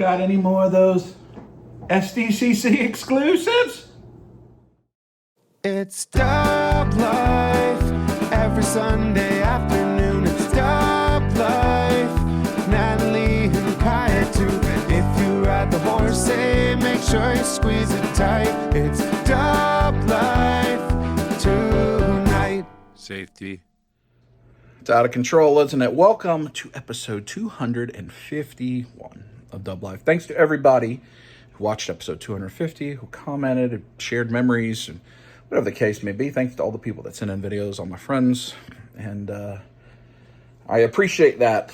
Got any more of those SDCC exclusives? It's Dub Life every Sunday afternoon. It's Dub Life, Natalie and Kaya too. If you ride the horse, say make sure you squeeze it tight. It's Dub Life tonight. Safety. It's out of control, isn't it? Welcome to episode 251 of Dub Life. Thanks to everybody who watched episode 250, who commented, who shared memories, and whatever the case may be. Thanks to all the people that sent in videos, all my friends, and I appreciate that.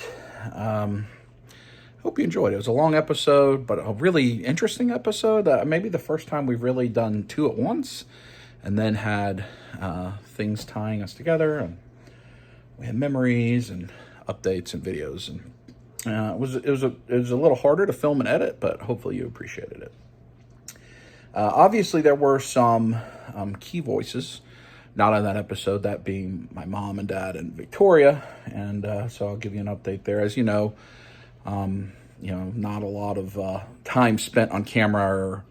Hope you enjoyed it. It was a long episode, but a really interesting episode. Maybe the first time we've really done two at once, and then had things tying us together, and we had memories and updates and videos, and it was a little harder to film and edit, but hopefully you appreciated it. Obviously, there were some key voices not on that episode, that being my mom and dad and Victoria, and so I'll give you an update there. As you know, not a lot of time spent on camera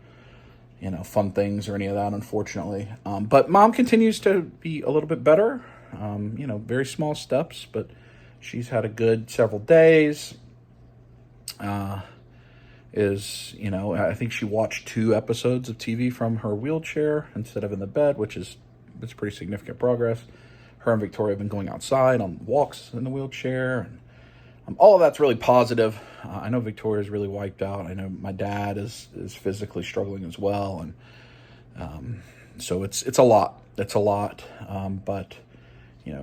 or fun things or any of that, unfortunately. But mom continues to be a little bit better. Very small steps, but she's had a good several days. I think she watched 2 episodes of TV from her wheelchair instead of in the bed, it's pretty significant progress. Her and Victoria have been going outside on walks in the wheelchair, and all of that's really positive. I know Victoria's really wiped out. I know my dad is physically struggling as well, and so it's a lot. It's a lot, but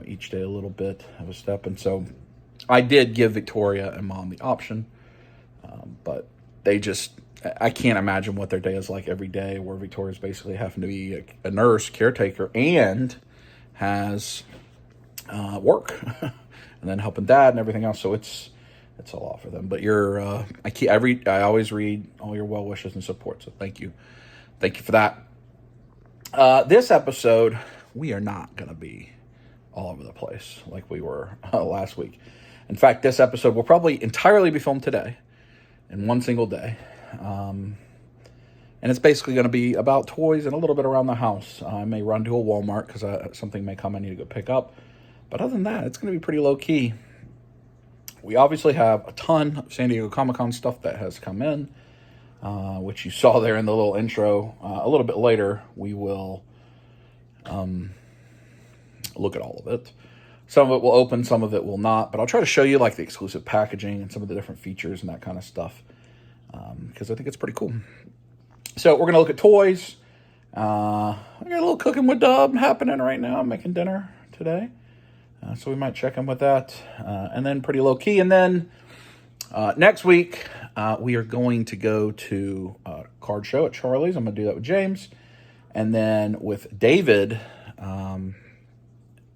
each day a little bit of a step. And so I did give Victoria and mom the option, but I can't imagine what their day is like every day, where Victoria's basically having to be a nurse, caretaker, and has work, and then helping dad and everything else. So it's a lot for them. But I always read all your well wishes and support. So thank you for that. This episode, we are not going to be all over the place like we were last week. In fact, this episode will probably entirely be filmed today in one single day. And it's basically going to be about toys and a little bit around the house. I may run to a Walmart because something may come I need to go pick up. But other than that, it's going to be pretty low key. We obviously have a ton of San Diego Comic-Con stuff that has come in, which you saw there in the little intro. A little bit later, we will look at all of it. Some of it will open, some of it will not, but I'll try to show you like the exclusive packaging and some of the different features and that kind of stuff, because I think it's pretty cool. So we're going to look at toys. I got a little cooking with Dub happening right now. I'm making dinner today, so we might check in with that, and then pretty low key. And then next week, we are going to go to a card show at Charlie's. I'm going to do that with James, and then with David,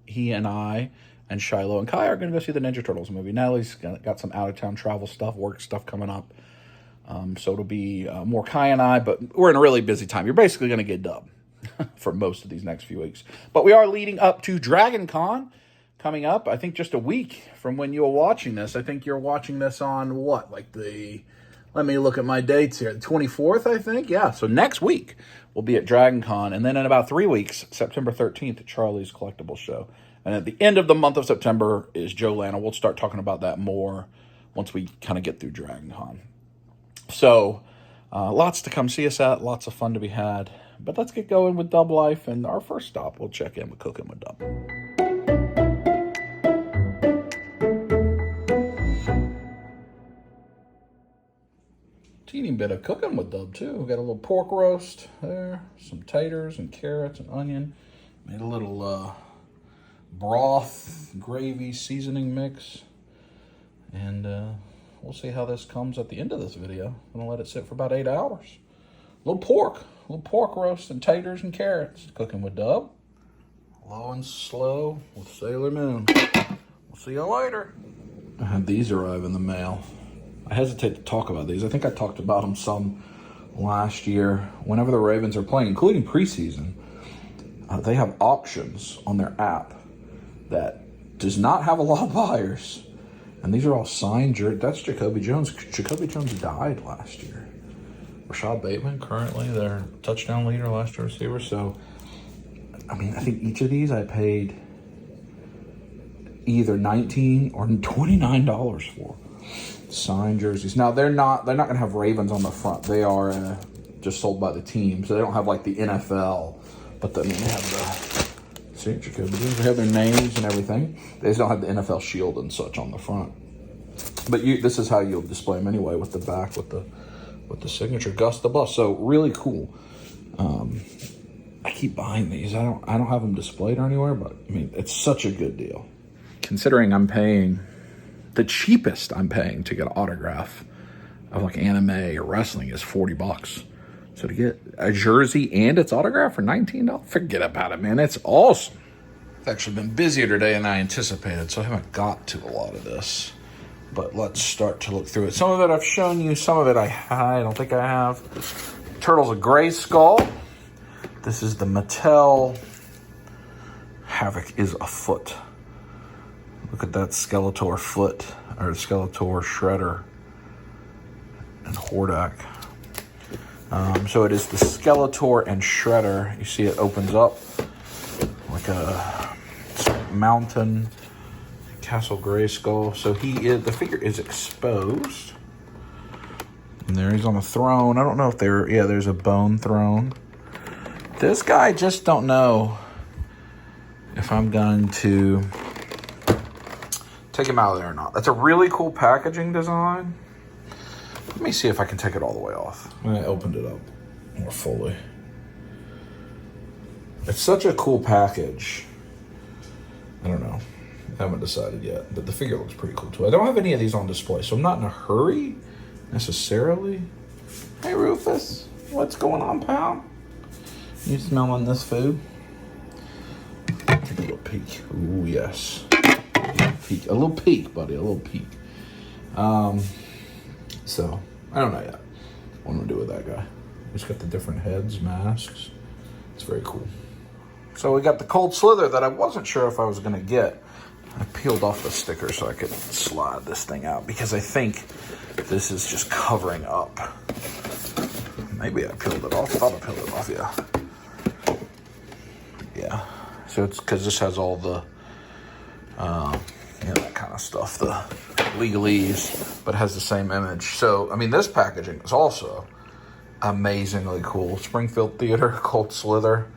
he and I and Shiloh and Kai are going to go see the Ninja Turtles movie. Natalie's got some out-of-town travel stuff, work stuff coming up. So it'll be more Kai and I, but we're in a really busy time. You're basically going to get Dub for most of these next few weeks. But we are leading up to Dragon Con coming up, I think just a week from when you are watching this. I think you're watching this on what? Let me look at my dates here. The 24th, I think? Yeah, so next week we'll be at Dragon Con. And then in about 3 weeks, September 13th, at Charlie's Collectible Show. And at the end of the month of September is Joe Lana. We'll start talking about that more once we kind of get through Dragon Con. So, lots to come see us at. Lots of fun to be had. But let's get going with Dub Life. And our first stop, we'll check in with Cooking with Dub. Teeny bit of cooking with Dub too. We got a little pork roast there, some taters and carrots and onion. Made a little broth, gravy, seasoning mix. And we'll see how this comes at the end of this video. I'm gonna let it sit for about 8 hours. A little pork roast and taters and carrots. Cooking with Dub. Low and slow with Sailor Moon. We'll see you later. I had these arrive in the mail. I hesitate to talk about these. I think I talked about them some last year. Whenever the Ravens are playing, including preseason, they have auctions on their app that does not have a lot of buyers. And these are all signed jerseys. That's Jacoby Jones. Jacoby Jones died last year. Rashad Bateman, currently their touchdown leader, last year receiver. So, I mean, I think each of these I paid either $19 or $29 for. Signed jerseys. Now they're not gonna have Ravens on the front. They are just sold by the team, so they don't have like the NFL. But they have the they have their names and everything. They just don't have the NFL shield and such on the front. But this is how you'll display them anyway, with the back with the signature Gus the Bus. So really cool. I keep buying these. I don't have them displayed or anywhere, but I mean, it's such a good deal. Considering I'm paying the cheapest I'm paying to get an autograph of like anime or wrestling is $40. So to get a jersey and its autograph for $19, forget about it, man. It's awesome. It's actually been busier today than I anticipated, so I haven't got to a lot of this. But let's start to look through it. Some of it I've shown you, some of it I don't think I have. Turtle's a gray skull. This is the Mattel Havoc is a foot. Look at that Skeletor foot, or Skeletor Shredder and Hordak. So it is the Skeletor and Shredder. You see it opens up like a mountain Castle Grayskull. So the figure is exposed. And there he's on a throne. I don't know if there's a bone throne. This guy, I just don't know if I'm going to take him out of there or not. That's a really cool packaging design. Let me see if I can take it all the way off. I opened it up more fully. It's such a cool package. I don't know. I haven't decided yet, but the figure looks pretty cool too. I don't have any of these on display, so I'm not in a hurry necessarily. Hey Rufus, what's going on, pal? You smelling this food? Take a little peek. Ooh, yes. A little peek, buddy. A little peek. So, I don't know yet what I'm going to do with that guy. He's got the different heads, masks. It's very cool. So we got the Cold Slither that I wasn't sure if I was going to get. I peeled off the sticker so I could slide this thing out because I think this is just covering up. Maybe I peeled it off. I thought I peeled it off, yeah. Yeah. So it's because this has all the, that kind of stuff, the legalese, but has the same image. So, I mean, this packaging is also amazingly cool. Springfield Theater, Cold Slither,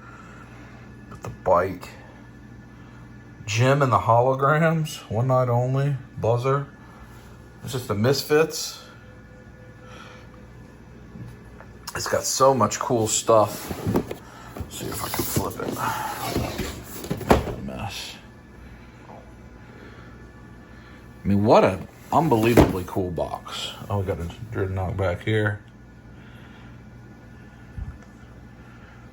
with the bike. Jim and the Holograms, One Night Only, Buzzer. It's just the Misfits. It's got so much cool stuff. Let's see if I can flip it. Mess. I mean, what an unbelievably cool box. Oh, we got a Dreadnought back here.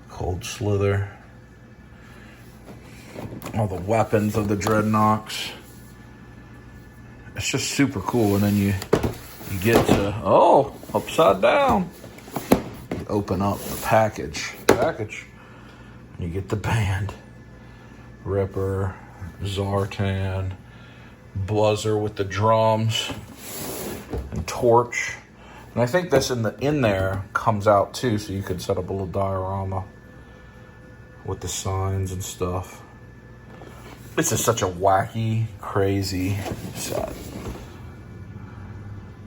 Cold Slither. All the weapons of the Dreadnoughts. It's just super cool. And then you get to, upside down. You open up the package. And you get the band. Ripper, Zartan, Buzzer with the drums, and Torch. And I think this in there comes out too, so you could set up a little diorama with the signs and stuff. This is such a wacky, crazy set.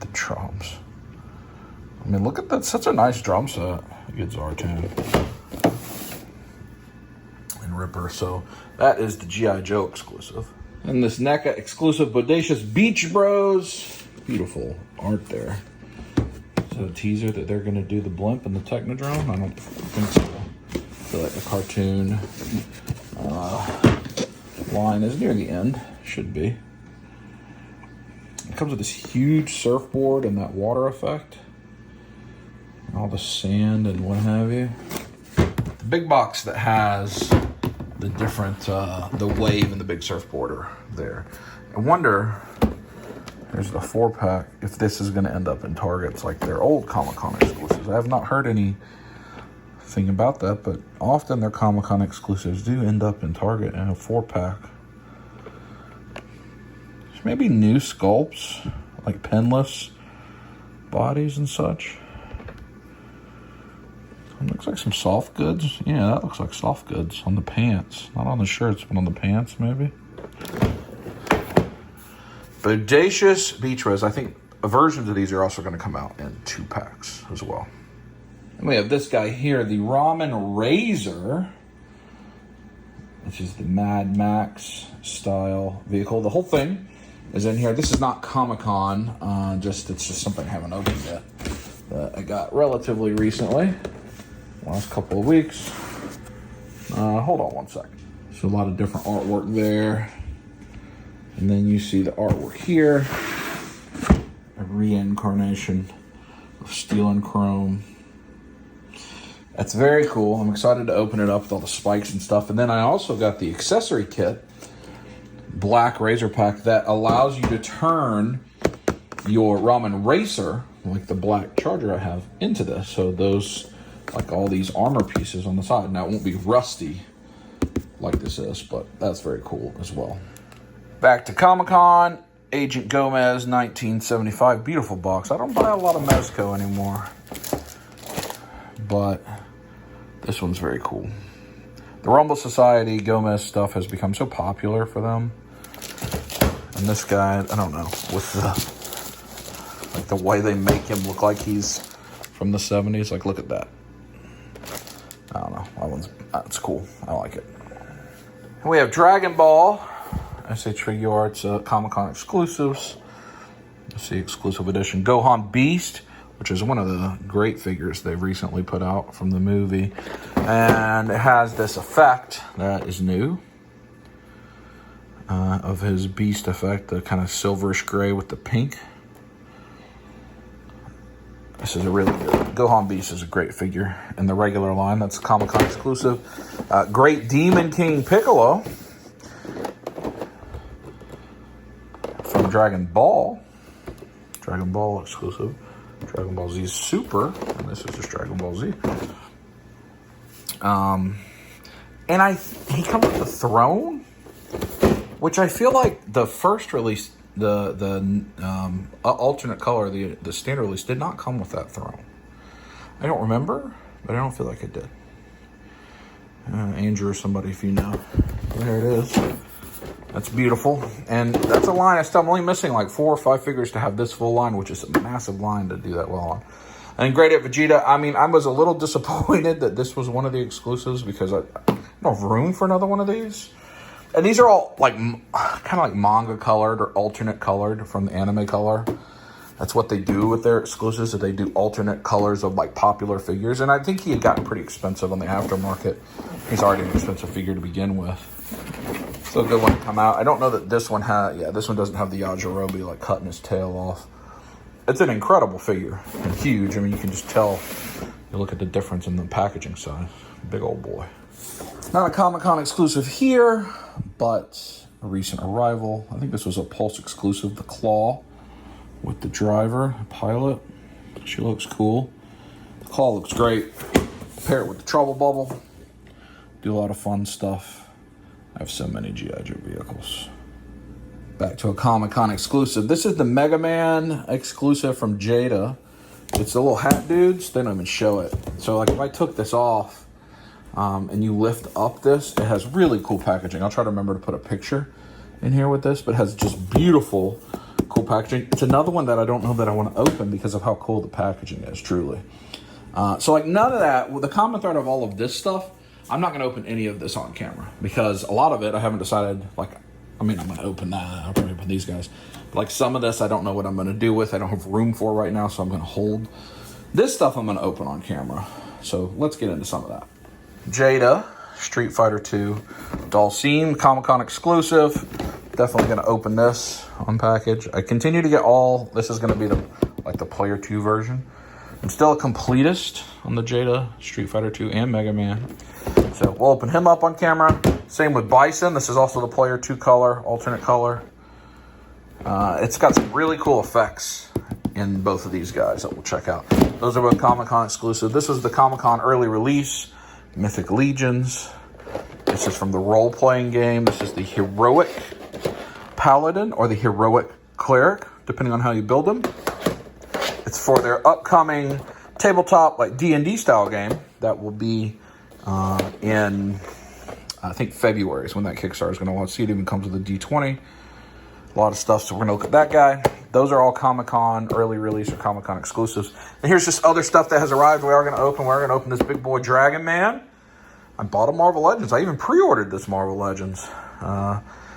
The drums. I mean, look at that. Such a nice drum set. You get Zartan and Ripper. So that is the G.I. Joe exclusive. And this NECA exclusive Bodacious Beach Bros. Beautiful art there. So a teaser that they're going to do the blimp and the Technodrome? I don't think so. I feel like the cartoon line is near the end. Should be. It comes with this huge surfboard and that water effect. And all the sand and what have you. The big box that has the different, the wave and the big surfboarder there. I wonder, there's the 4-pack, if this is going to end up in Targets like their old Comic-Con exclusives. I have not heard anything about that, but often their Comic-Con exclusives do end up in Target in a 4-pack. maybe new sculpts, like penless bodies and such. It looks like some soft goods. Yeah, that looks like soft goods on the pants. Not on the shirts, but on the pants, maybe. Bodacious Beach Rose. I think versions of these are also going to come out in 2-packs as well. And we have this guy here, the Ramen Razor, which is the Mad Max style vehicle. The whole thing is in here. This is not Comic-Con. It's just something I haven't opened yet that I got relatively recently. Last couple of weeks. Hold on one second. So a lot of different artwork there. And then you see the artwork here. A reincarnation of steel and chrome. That's very cool. I'm excited to open it up with all the spikes and stuff. And then I also got the accessory kit, black razor pack, that allows you to turn your Ramen Racer, like the black Charger I have, into this. So those, like all these armor pieces on the side. Now it won't be rusty like this is, but that's very cool as well. Back to Comic-Con, Agent Gomez 1975, beautiful box. I don't buy a lot of Mezco anymore, but this one's very cool. The Rumble Society Gomez stuff has become so popular for them. And this guy, I don't know, with the way they make him look like he's from the 70s. Like, look at that. I don't know. That's cool. I like it. And we have Dragon Ball. SH Figure Arts Comic-Con Exclusives. Let's see, exclusive edition. Gohan Beast, which is one of the great figures they've recently put out from the movie. And it has this effect that is new. Of his Beast effect, the kind of silverish gray with the pink. This is a really good Gohan Beast is a great figure in the regular line. That's Comic-Con exclusive. Great Demon King Piccolo from Dragon Ball. Dragon Ball exclusive. Dragon Ball Z Super. And this is just Dragon Ball Z. And he comes with the throne, which I feel like the first release, the alternate color, the standard release, did not come with that throne. I don't remember, but I don't feel like it did. Andrew or somebody, if you know. There it is. That's beautiful. And that's a line I'm only missing like 4 or 5 figures to have this full line, which is a massive line to do that well on. And Great at Vegeta, I mean, I was a little disappointed that this was one of the exclusives because I don't have room for another one of these. And these are all like kind of like manga colored or alternate colored from the anime color. That's what they do with their exclusives, is they do alternate colors of like popular figures. And I think he had gotten pretty expensive on the aftermarket. He's already an expensive figure to begin with. So a good one to come out. I don't know that this one this one doesn't have the Yajirobe like cutting his tail off. It's an incredible figure and huge. I mean, you can just tell. You look at the difference in the packaging size. Big old boy. Not a Comic-Con exclusive here, but a recent arrival. I think this was a Pulse exclusive, the Claw, with the driver, pilot. She looks cool. The Claw looks great. Pair it with the Trouble Bubble. Do a lot of fun stuff. I have so many G.I. Joe vehicles. Back to a Comic-Con exclusive. This is the Mega Man exclusive from Jada. It's the little hat dudes. They don't even show it. So like if I took this off and you lift up this, it has really cool packaging. I'll try to remember to put a picture in here with this, but it has just beautiful, cool packaging. It's another one that I don't know that I want to open because of how cool the packaging is, truly. So like none of that, with the common thread of all of this stuff, I'm not going to open any of this on camera because a lot of it I haven't decided, like, I mean, I'm going to open that. I'll probably open these guys. But like some of this, I don't know what I'm going to do with. I don't have room for right now, so I'm going to hold. This stuff I'm going to open on camera. So let's get into some of that. Jada, Street Fighter 2, Dulcine, Comic-Con exclusive. Definitely going to open this, unpackage. I continue to get all. This is going to be the Player 2 version. I'm still a completist on the Jada, Street Fighter 2, and Mega Man. So we'll open him up on camera. Same with Bison. This is also the Player 2 color, alternate color. It's got some really cool effects in both of these guys that we'll check out. Those are both Comic-Con exclusive. This is the Comic-Con early release, Mythic Legions. This is from the role-playing game. This is the Heroic Paladin or the Heroic Cleric, depending on how you build them. It's for their upcoming tabletop, like D&D style game that will be in, I think, February is when that Kickstarter is going to launch. See, it even comes with a D20. A lot of stuff, so we're going to look at that guy. Those are all Comic-Con early release or Comic-Con exclusives. And here's just other stuff that has arrived. We're going to open this big boy Dragon Man. I bought a Marvel Legends. I even pre-ordered this Marvel Legends.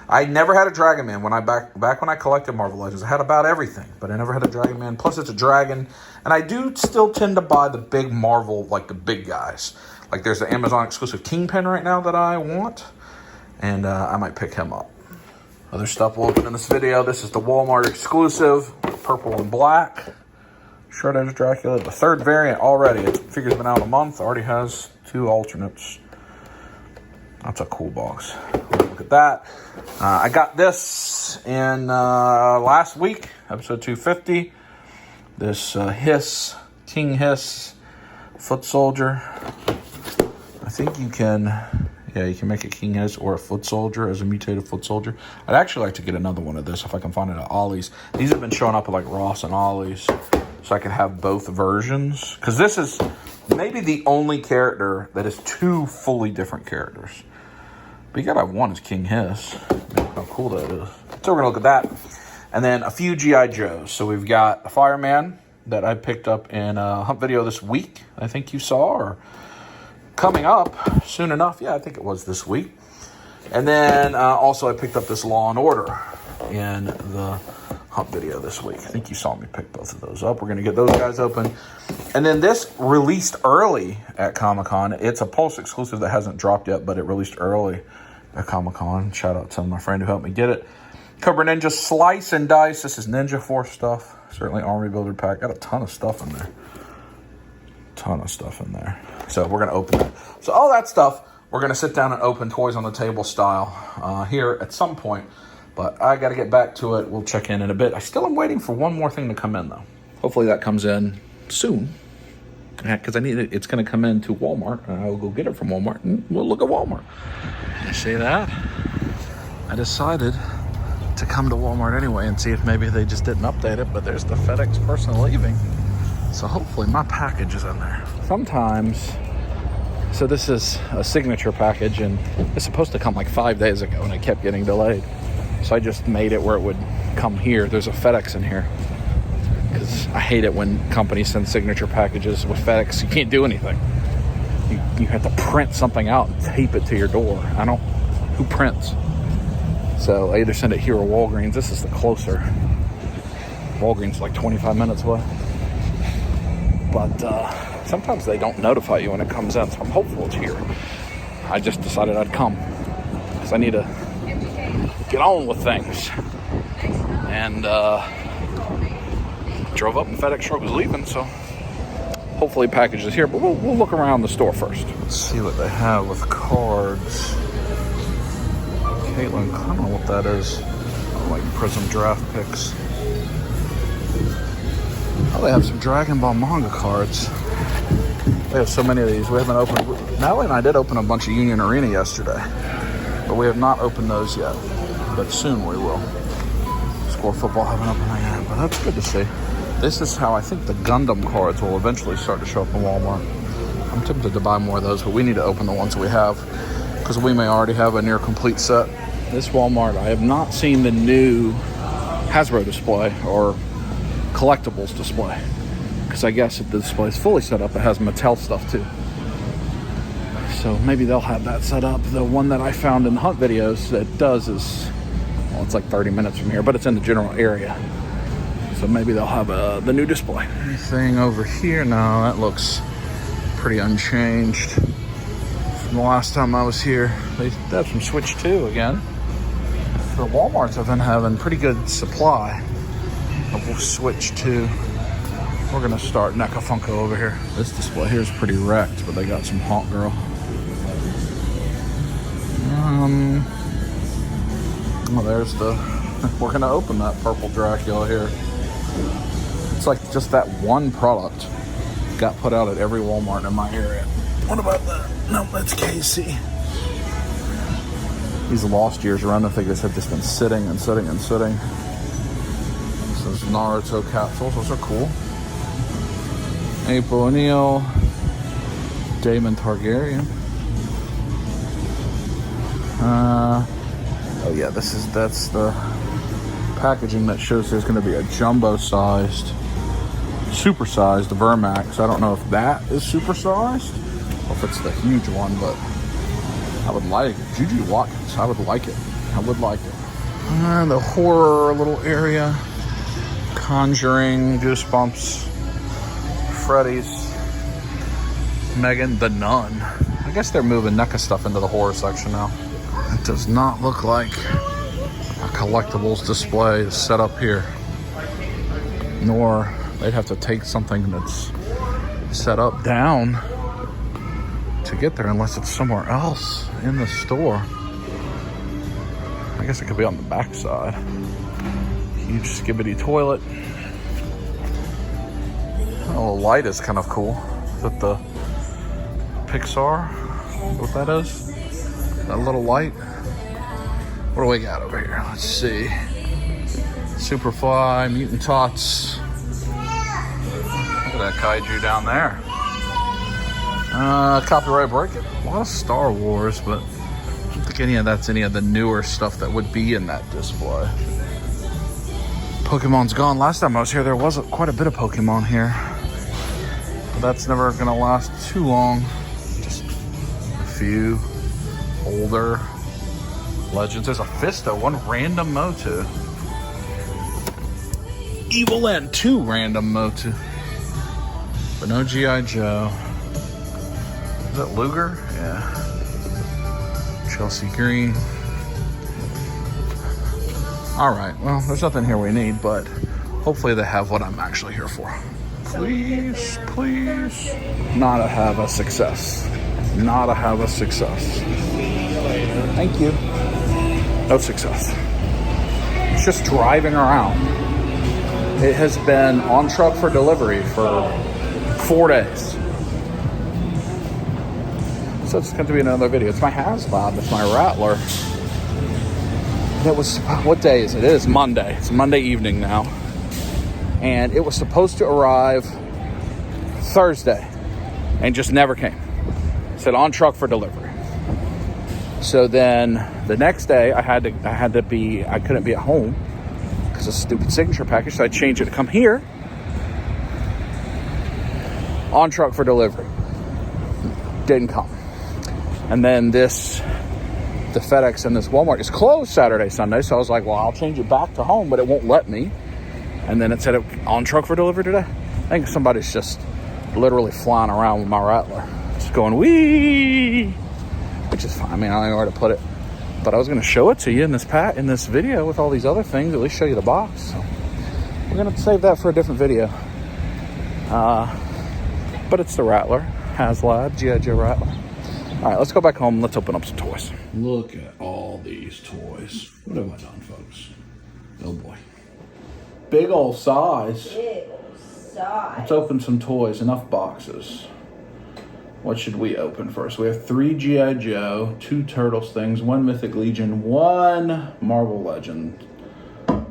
I never had a Dragon Man back when I collected Marvel Legends. I had about everything, but I never had a Dragon Man. Plus, it's a dragon. And I do still tend to buy the big Marvel, like the big guys. Like there's the Amazon exclusive Kingpin right now that I want. And I might pick him up. Other stuff we'll open in this video. This is the Walmart exclusive, purple and black. Short Edge Dracula, the third variant already. It figure's been out a month. Already has 2 alternates. That's a cool box. Look at that. I got this in last week, episode 250. This King Hiss foot soldier. I think you can... Yeah, you can make a King Hiss or a foot soldier as a mutated foot soldier. I'd actually like to get another one of this if I can find it at Ollie's. These have been showing up at like Ross and Ollie's, so I could have both versions. Because this is maybe the only character that is 2 fully different characters. But you gotta have one as King Hiss. How cool that is. So we're gonna look at that. And then a few G.I. Joes. So we've got a Fireman that I picked up in a hunt video this week. I think you saw, or coming up soon enough. Yeah, I think it was this week. And then also I picked up this Law and Order in the hunt video this week. I think you saw me pick both of those up. We're going to get those guys open. And then this released early at Comic-Con. It's a Pulse exclusive that hasn't dropped yet, but it released early at Comic-Con. Shout out to my friend who helped me get it. Cobra Ninja Slice and Dice. This is Ninja Force stuff. Certainly Army Builder Pack. Got a ton of stuff in there. So we're going to open that. So all that stuff, we're going to sit down and open Toys on the Table style here at some point. But I got to get back to it. We'll check in a bit. I still am waiting for one more thing to come in, though. Hopefully that comes in soon. Because I need it. It's going to come in to Walmart. And I will go get it from Walmart. And we'll look at Walmart. You see that? I decided to come to Walmart anyway and see if maybe they just didn't update it. But there's the FedEx person leaving. So hopefully my package is in there. Sometimes, so this is a signature package and it's supposed to come like 5 days ago and it kept getting delayed. So I just made it where it would come here. There's a FedEx in here. Because I hate it when companies send signature packages with FedEx. You can't do anything. You have to print something out and tape it to your door. Who prints? So I either send it here or Walgreens. This is the closer. Walgreens is like 25 minutes away. But sometimes they don't notify you when it comes in, so I'm hopeful it's here. I just decided I'd come because I need to get on with things. And drove up and FedEx truck was leaving, so hopefully package is here. But we'll look around the store first. Let's see what they have with cards. Caitlin, I don't know what that is. Like Prism draft picks. Oh, they have some Dragon Ball manga cards. They have so many of these. We haven't opened... Natalie and I did open a bunch of Union Arena yesterday. But we have not opened those yet. But soon we will. Score Football haven't opened that yet. But that's good to see. This is how I think the Gundam cards will eventually start to show up in Walmart. I'm tempted to buy more of those, but we need to open the ones we have. Because we may already have a near complete set. This Walmart, I have not seen the new Hasbro display or collectibles display, because I guess if the display is fully set up, it has Mattel stuff too. So maybe they'll have that set up. The one that I found in the hunt videos that does is, well, it's like 30 minutes from here, but it's in the general area. So maybe they'll have the new display. Anything over here? No, that looks pretty unchanged from the last time I was here. They have some Switch 2 again. The Walmarts have been having pretty good supply. We'll switch to, we're gonna start NECA Funko over here. This display here is pretty wrecked, but they got some Haunt Girl. Well, there's the, we're gonna open that purple Dracula here. It's like just that one product got put out at every Walmart in my area. What about that? No, that's KC. These lost years around, I think they said just been sitting and sitting and sitting. This is Naruto capsules. Those are cool. April O'Neil, Daemon Targaryen. Oh yeah, that's the packaging that shows there's going to be a jumbo-sized, super-sized Vermax. I don't know if that is super-sized or if it's the huge one, but I would like it. Juju Watkins, I would like it. I would like it. The horror little area. Conjuring, Goosebumps, Freddy's, Megan, The Nun. I guess they're moving NECA stuff into the horror section now. It does not look like a collectibles display is set up here. Nor they'd have to take something that's set up down to get there unless it's somewhere else in the store. I guess it could be on the back side. Huge skibbity toilet. Oh, the light is kind of cool. Is that the Pixar? What that is? That little light? What do we got over here? Let's see. Superfly, Mutant Tots. Look at that kaiju down there. Copyright break. A lot of Star Wars, but I don't think any of that's any of the newer stuff that would be in that display. Pokemon's gone. Last time I was here, there was quite a bit of Pokemon here. But that's never going to last too long. Just a few older legends. There's a Fisto, one random Motu. Evil End, 2 random Motu. But no G.I. Joe. Is that Luger? Yeah. Chelsea Green. Alright, well, there's nothing here we need, but hopefully they have what I'm actually here for. Please, please. Not a have a success. Not a have a success. Thank you. No success. It's just driving around. It has been on truck for delivery for 4 days. So it's going to be another video. It's my HasLab. It's my Rattler. It was, what day is it? It is Monday. It's Monday evening now. And it was supposed to arrive Thursday and just never came. It said on truck for delivery. So then the next day I couldn't be at home because of a stupid signature package. So I changed it to come here on truck for delivery. Didn't come. And then the FedEx and this Walmart is closed Saturday, Sunday. So I was like, well, I'll change it back to home, but it won't let me. And then it said on truck for delivery today. I think somebody's just literally flying around with my Rattler. Just going, wee, which is fine. I mean, I don't know where to put it. But I was going to show it to you in this video with all these other things, at least show you the box. So we're going to save that for a different video. But it's the Rattler, HasLab, G.I. Joe Rattler. All right, let's go back home. Let's open up some toys. Look at all these toys. What have I done, folks? Oh, boy. Big old size. Big old size. Let's open some toys. Enough boxes. What should we open first? We have 3 G.I. Joe, 2 Turtles things, 1 Mythic Legion, 1 Marvel Legend,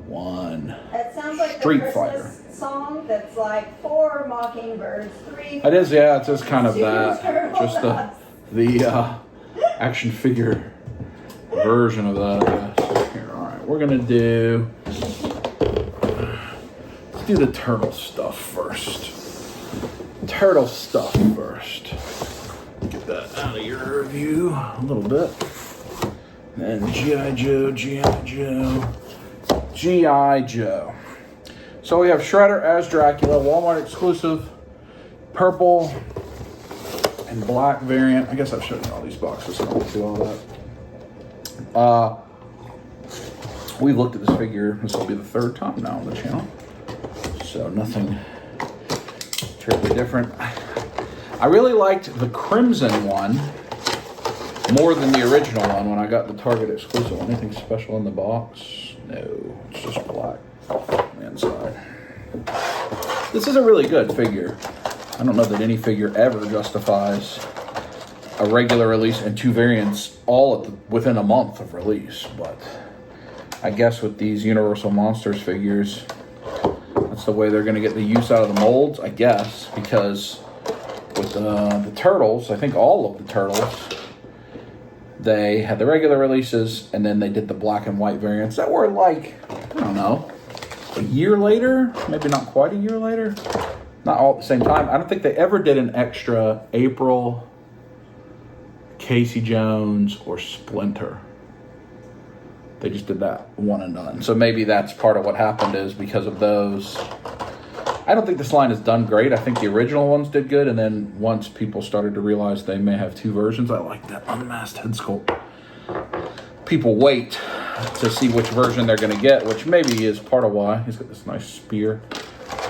1 That sounds like Street the Christmas Fighter. song that's like 4 Mockingbirds, 3... It is, yeah, it's just kind of 2 that. Turtles. Just the action figure version of that, I guess. Here, all right, we're going to do... Let's do the turtle stuff first. Turtle stuff first. Get that out of your view a little bit. And G.I. Joe, G.I. Joe, G.I. Joe. So we have Shredder as Dracula, Walmart exclusive, purple and black variant. I guess I've shown you all these boxes, so I won't do all that. We've looked at this figure. This will be the 3rd time now on the channel. So nothing terribly different. I really liked the crimson one more than the original one when I got the Target exclusive. Anything special in the box? No, it's just black on the inside. This is a really good figure. I don't know that any figure ever justifies a regular release and 2 variants all within a month of release. But I guess with these Universal Monsters figures, that's the way they're going to get the use out of the molds, I guess, because with the Turtles, I think all of the Turtles, they had the regular releases, and then they did the black and white variants that were like, I don't know, a year later, maybe not quite a year later, not all at the same time. I don't think they ever did an extra April, Casey Jones, or Splinter. They just did that one and done. So maybe that's part of what happened, is because of those. I don't think this line has done great. I think the original ones did good, and then once people started to realize they may have 2 versions, I like that unmasked head sculpt. People wait to see which version they're going to get, which maybe is part of why. He's got this nice spear.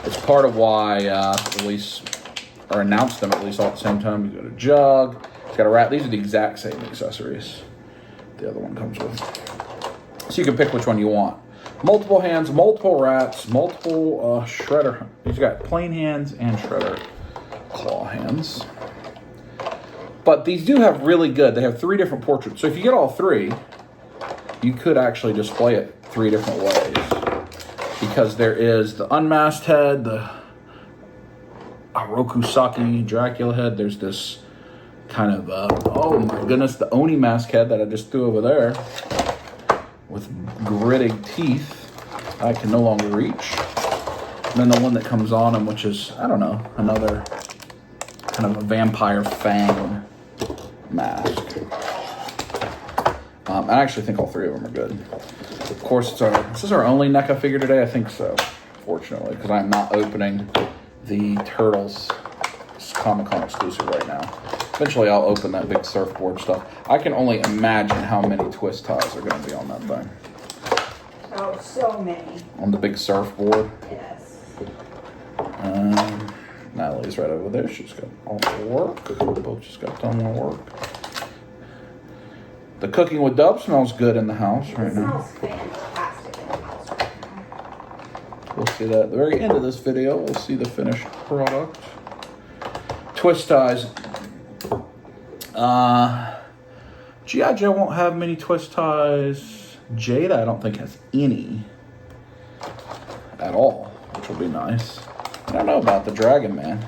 It's part of why release, or announced them at least all at the same time. He's got a jug. He's got a rat. These are the exact same accessories the other one comes with. So you can pick which one you want. Multiple hands, multiple rats, multiple shredder. He's got plain hands and shredder claw hands. But these do have really good, they have 3 different portraits. So if you get all 3, you could actually display it 3 different ways. Because there is the unmasked head, the Rokusaki Dracula head. There's this kind of, oh my goodness, the Oni mask head that I just threw over there, with gritted teeth I can no longer reach. And then the one that comes on him, which is, I don't know, another kind of a vampire fang mask. I actually think all 3 of them are good. Of course, this is our only NECA figure today. I think so, fortunately, because I'm not opening the Turtles Comic-Con exclusive right now. Eventually, I'll open that big surfboard stuff. I can only imagine how many twist ties are going to be on that thing. Oh, so many. On the big surfboard. Yes. Natalie's right over there. She's got all the work. We both just got done with work. The cooking with Dub smells good in the house right now. It smells fantastic in the house right now. We'll see that at the very end of this video. We'll see the finished product. Twist ties. G.I. Joe won't have many twist ties. Jada, I don't think, has any at all, which will be nice. I don't know about the Dragon Man.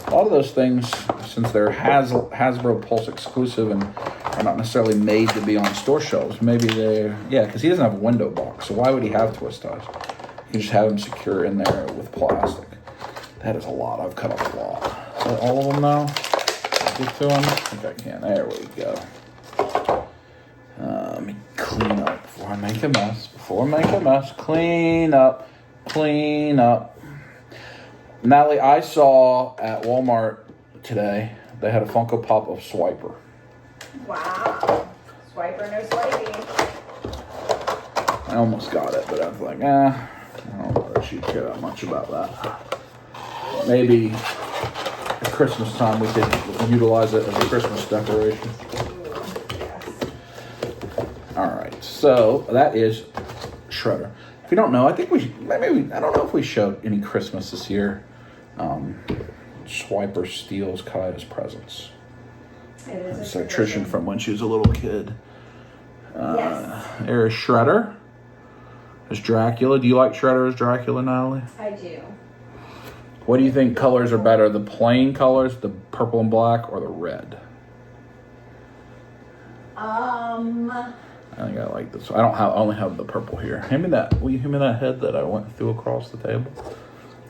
A lot of those things, since they're Hasbro Pulse exclusive and are not necessarily made to be on store shelves, maybe they're, yeah, because he doesn't have a window box, so why would he have twist ties? You can just have them secure in there with plastic. That is a lot. I've cut off a lot. Is that all of them now? Get to them? I think I can. There we go. Let me clean up before I make a mess. Clean up. Clean up. Natalie, I saw at Walmart today, they had a Funko Pop of Swiper. Wow. Swiper, no swiping. I almost got it, but I was like, I don't know if she'd care that much about that. Maybe at Christmas time we could utilize it as a Christmas decoration. Alright, so that is Shredder. If you don't know, I think I don't know if we showed any Christmas this year. Swiper steals Kaida's presents. It's a tradition from when she was a little kid. Yes. There is Shredder. There's Dracula. Do you like Shredder as Dracula, Natalie? I do. What do you think colors are better? The plain colors, the purple and black, or the red? I think I like this. I only have the purple here. Hand me that. Will you hand me that head that I threw across the table?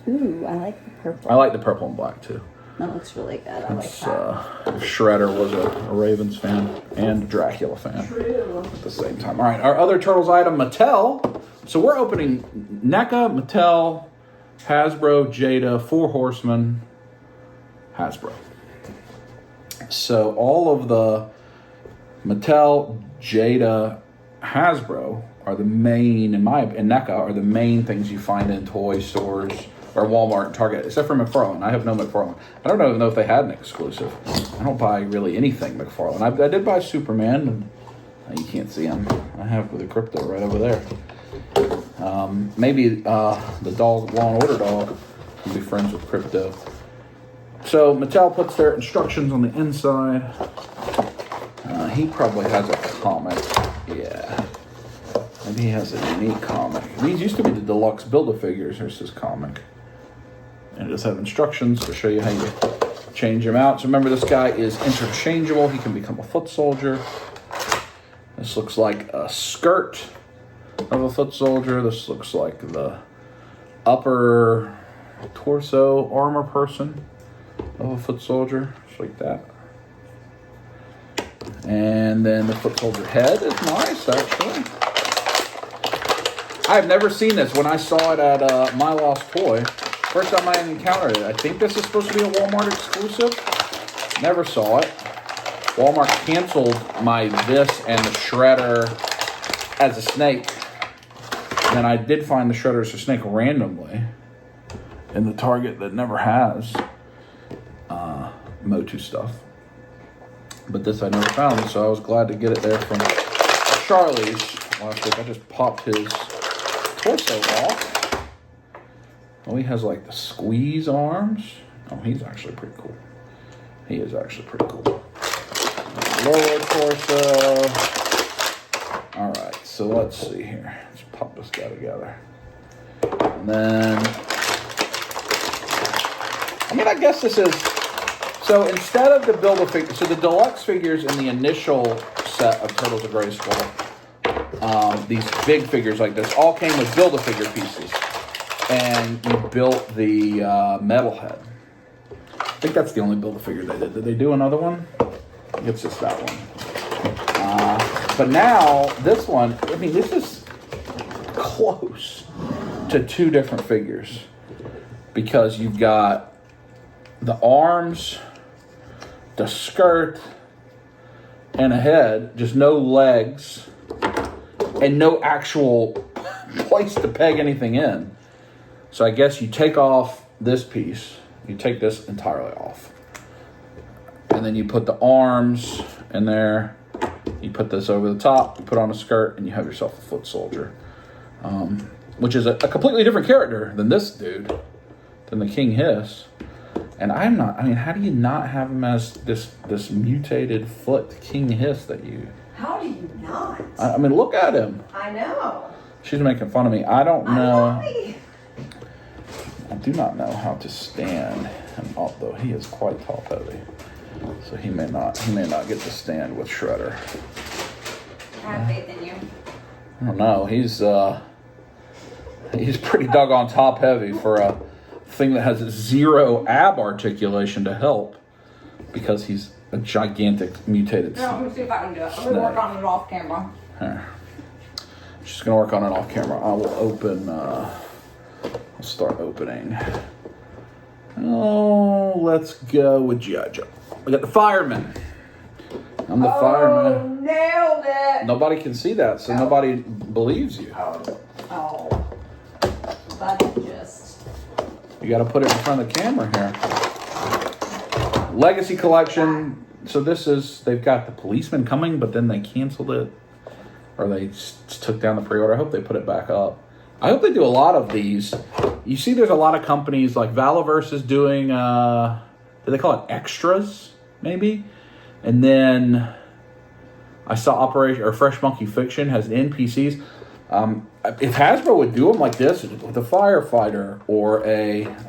Ooh, I like the purple. I like the purple and black too. That looks really good. I like that. If Shredder was a Ravens fan and a Dracula fan at the same time. All right, our other Turtles item, Mattel. So we're opening NECA, Mattel, Hasbro, Jada, Four Horsemen, Hasbro. So all of the Mattel, Jada, Hasbro are the main, and NECA are the main things you find in toy stores or Walmart and Target, except for McFarlane. I have no McFarlane. I don't even know if they had an exclusive. I don't buy really anything McFarlane. I did buy Superman, and you can't see him. I have the crypto right over there. Maybe the dog, Law and Order dog, can be friends with Crypto. So Mattel puts their instructions on the inside. He probably has a comic. Yeah. Maybe he has a unique comic. These used to be the deluxe Build-A-Figures. Here's his comic. And it does have instructions to show you how you change him out. So remember, this guy is interchangeable. He can become a foot soldier. This looks like a skirt of a foot soldier. This looks like the upper torso armor person of a foot soldier. Just like that. And then the foot soldier head is nice, actually. I've never seen this. When I saw it at My Lost Toy, first time I encountered it. I think this is supposed to be a Walmart exclusive. Never saw it. Walmart canceled my this and the Shredder as a snake. And I did find the Shredder as a snake randomly in the Target that never has Motu stuff. But this I never found, so I was glad to get it there from Charlie's last week. I just popped his torso off. Oh, he has like the squeeze arms. Oh, he's actually pretty cool. He is actually pretty cool. Lower torso. All right, so let's see here. Let's pop this guy together. And then, I mean, I guess this is, so instead of the Build-A-Figure, so the deluxe figures in the initial set of Turtles of Grayskull, these big figures like this, all came with Build-A-Figure pieces. And you built the metal head. I think that's the only Build-A-Figure they did. Did they do another one? I think it's just that one. But now, this one, I mean, this is close to two different figures. Because you've got the arms, the skirt, and a head, just no legs, and no actual place to peg anything in. So I guess you take off this piece, you take this entirely off, and then you put the arms in there, you put this over the top, you put on a skirt, and you have yourself a foot soldier, which is a completely different character than this dude, than the King Hiss. And I mean, how do you not have him as this mutated foot King Hiss that you... How do you not? I mean, look at him. I know. She's making fun of me. I don't know. I I do not know how to stand him up, though. He is quite top heavy. So he may not get to stand with Shredder. I have faith in you. I don't know. He's pretty doggone top heavy for a thing that has zero ab articulation to help, because he's a gigantic mutated No, let me see if I can do it. I'm gonna work on it off camera. Here. She's gonna work on it off camera. I will open. I'll start opening. Oh, let's go with G.I. Joe. We got the fireman. I'm the fireman. Nailed it. Nobody can see that, so nobody believes you. Oh. That's just. You got to put it in front of the camera here. Legacy collection. So they've got the policeman coming, but then they canceled it, or they took down the pre-order. I hope they put it back up. I hope they do a lot of these. You see, there's a lot of companies like Valaverse is doing. Do they call it extras? Maybe. And then I saw Operation or Fresh Monkey Fiction has NPCs. If Hasbro would do them like this with a firefighter or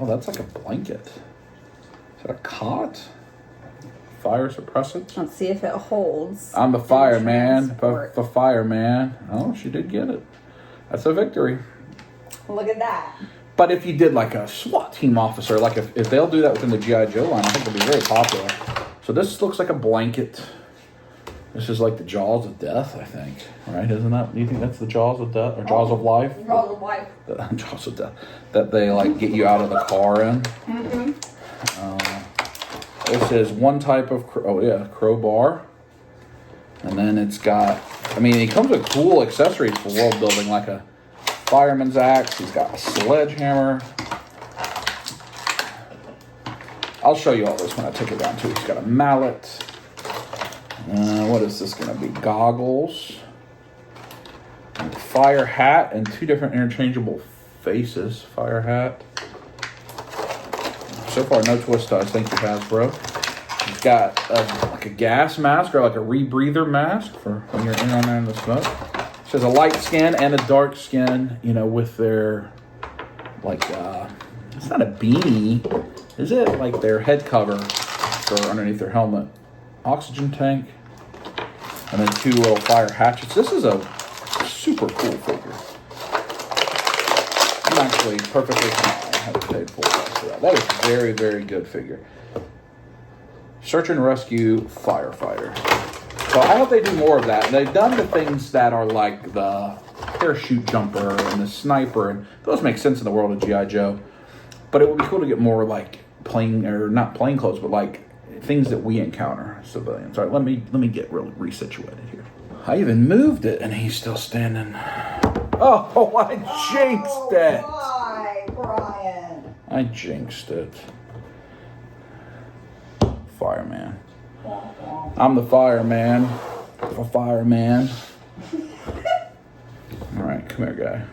that's like a blanket. Is that a cot? Fire suppressant? Let's see if it holds. I'm the fireman. The fireman. Oh, she did get it. That's a victory. Look at that. But if you did like a SWAT team officer, like if they'll do that within the G.I. Joe line, I think it'll be very popular. So this looks like a blanket. This is like the Jaws of Death, I think. Right? Isn't that? Do you think that's the Jaws of Death or Jaws of Life? Jaws of Life. Jaws of Death. That they like get you out of the car in. Mm-hmm. This is one type of crowbar, and then it's got. I mean, it comes with cool accessories for world building, like a fireman's axe. He's got a sledgehammer. I'll show you all this when I take it down too. He's got a mallet. What is this going to be? Goggles. And a fire hat and two different interchangeable faces. Fire hat. So far, no twist ties. Thank you, Hasbro. He's got like a gas mask or like a rebreather mask for when you're in on there in the smoke. So there's a light skin and a dark skin, you know, with their, like, it's not a beanie, is it? Like their head cover for underneath their helmet. Oxygen tank. And then 2 little fire hatchets. This is a super cool figure. I'm actually perfectly fine. I haven't paid full price for that. That is a very, very good figure. Search and rescue firefighter. So I hope they do more of that. They've done the things that are like the parachute jumper and the sniper, and those make sense in the world of G.I. Joe. But it would be cool to get more like not plain clothes, but like things that we encounter civilians. All right, let me get real resituated here. I even moved it, and he's still standing. Oh, I jinxed it. Why, Brian? I jinxed it. Fireman. I'm the fireman. A fireman. All right, come here, guy.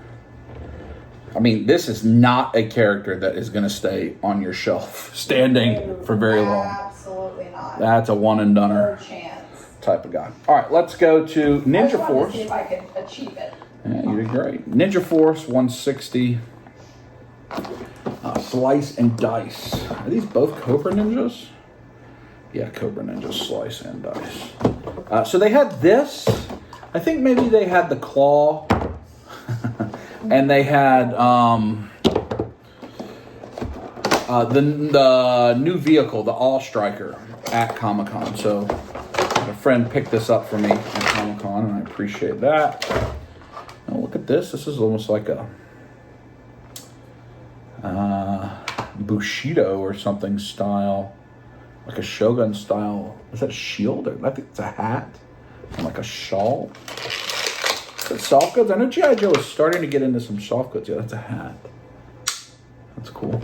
I mean, this is not a character that is going to stay on your shelf standing for very long. Absolutely not. That's a one and doneer No chance. type of guy. All right, let's go to Ninja I Force. to see if I could achieve it. Yeah, you did great. Ninja Force 160. Slice and dice. Are these both Cobra Ninjas? Yeah, Cobra Ninjas, slice and dice. So they had this. I think maybe they had the claw. And they had the new vehicle, the All Striker, at Comic-Con. So a friend picked this up for me at Comic-Con, and I appreciate that. Now look at this. This is almost like a Bushido or something style. Like a Shogun style. Is that a shield? Or I think it's a hat. And like a shawl. Is that soft goods? I know G.I. Joe is starting to get into some soft goods. Yeah, that's a hat. That's cool.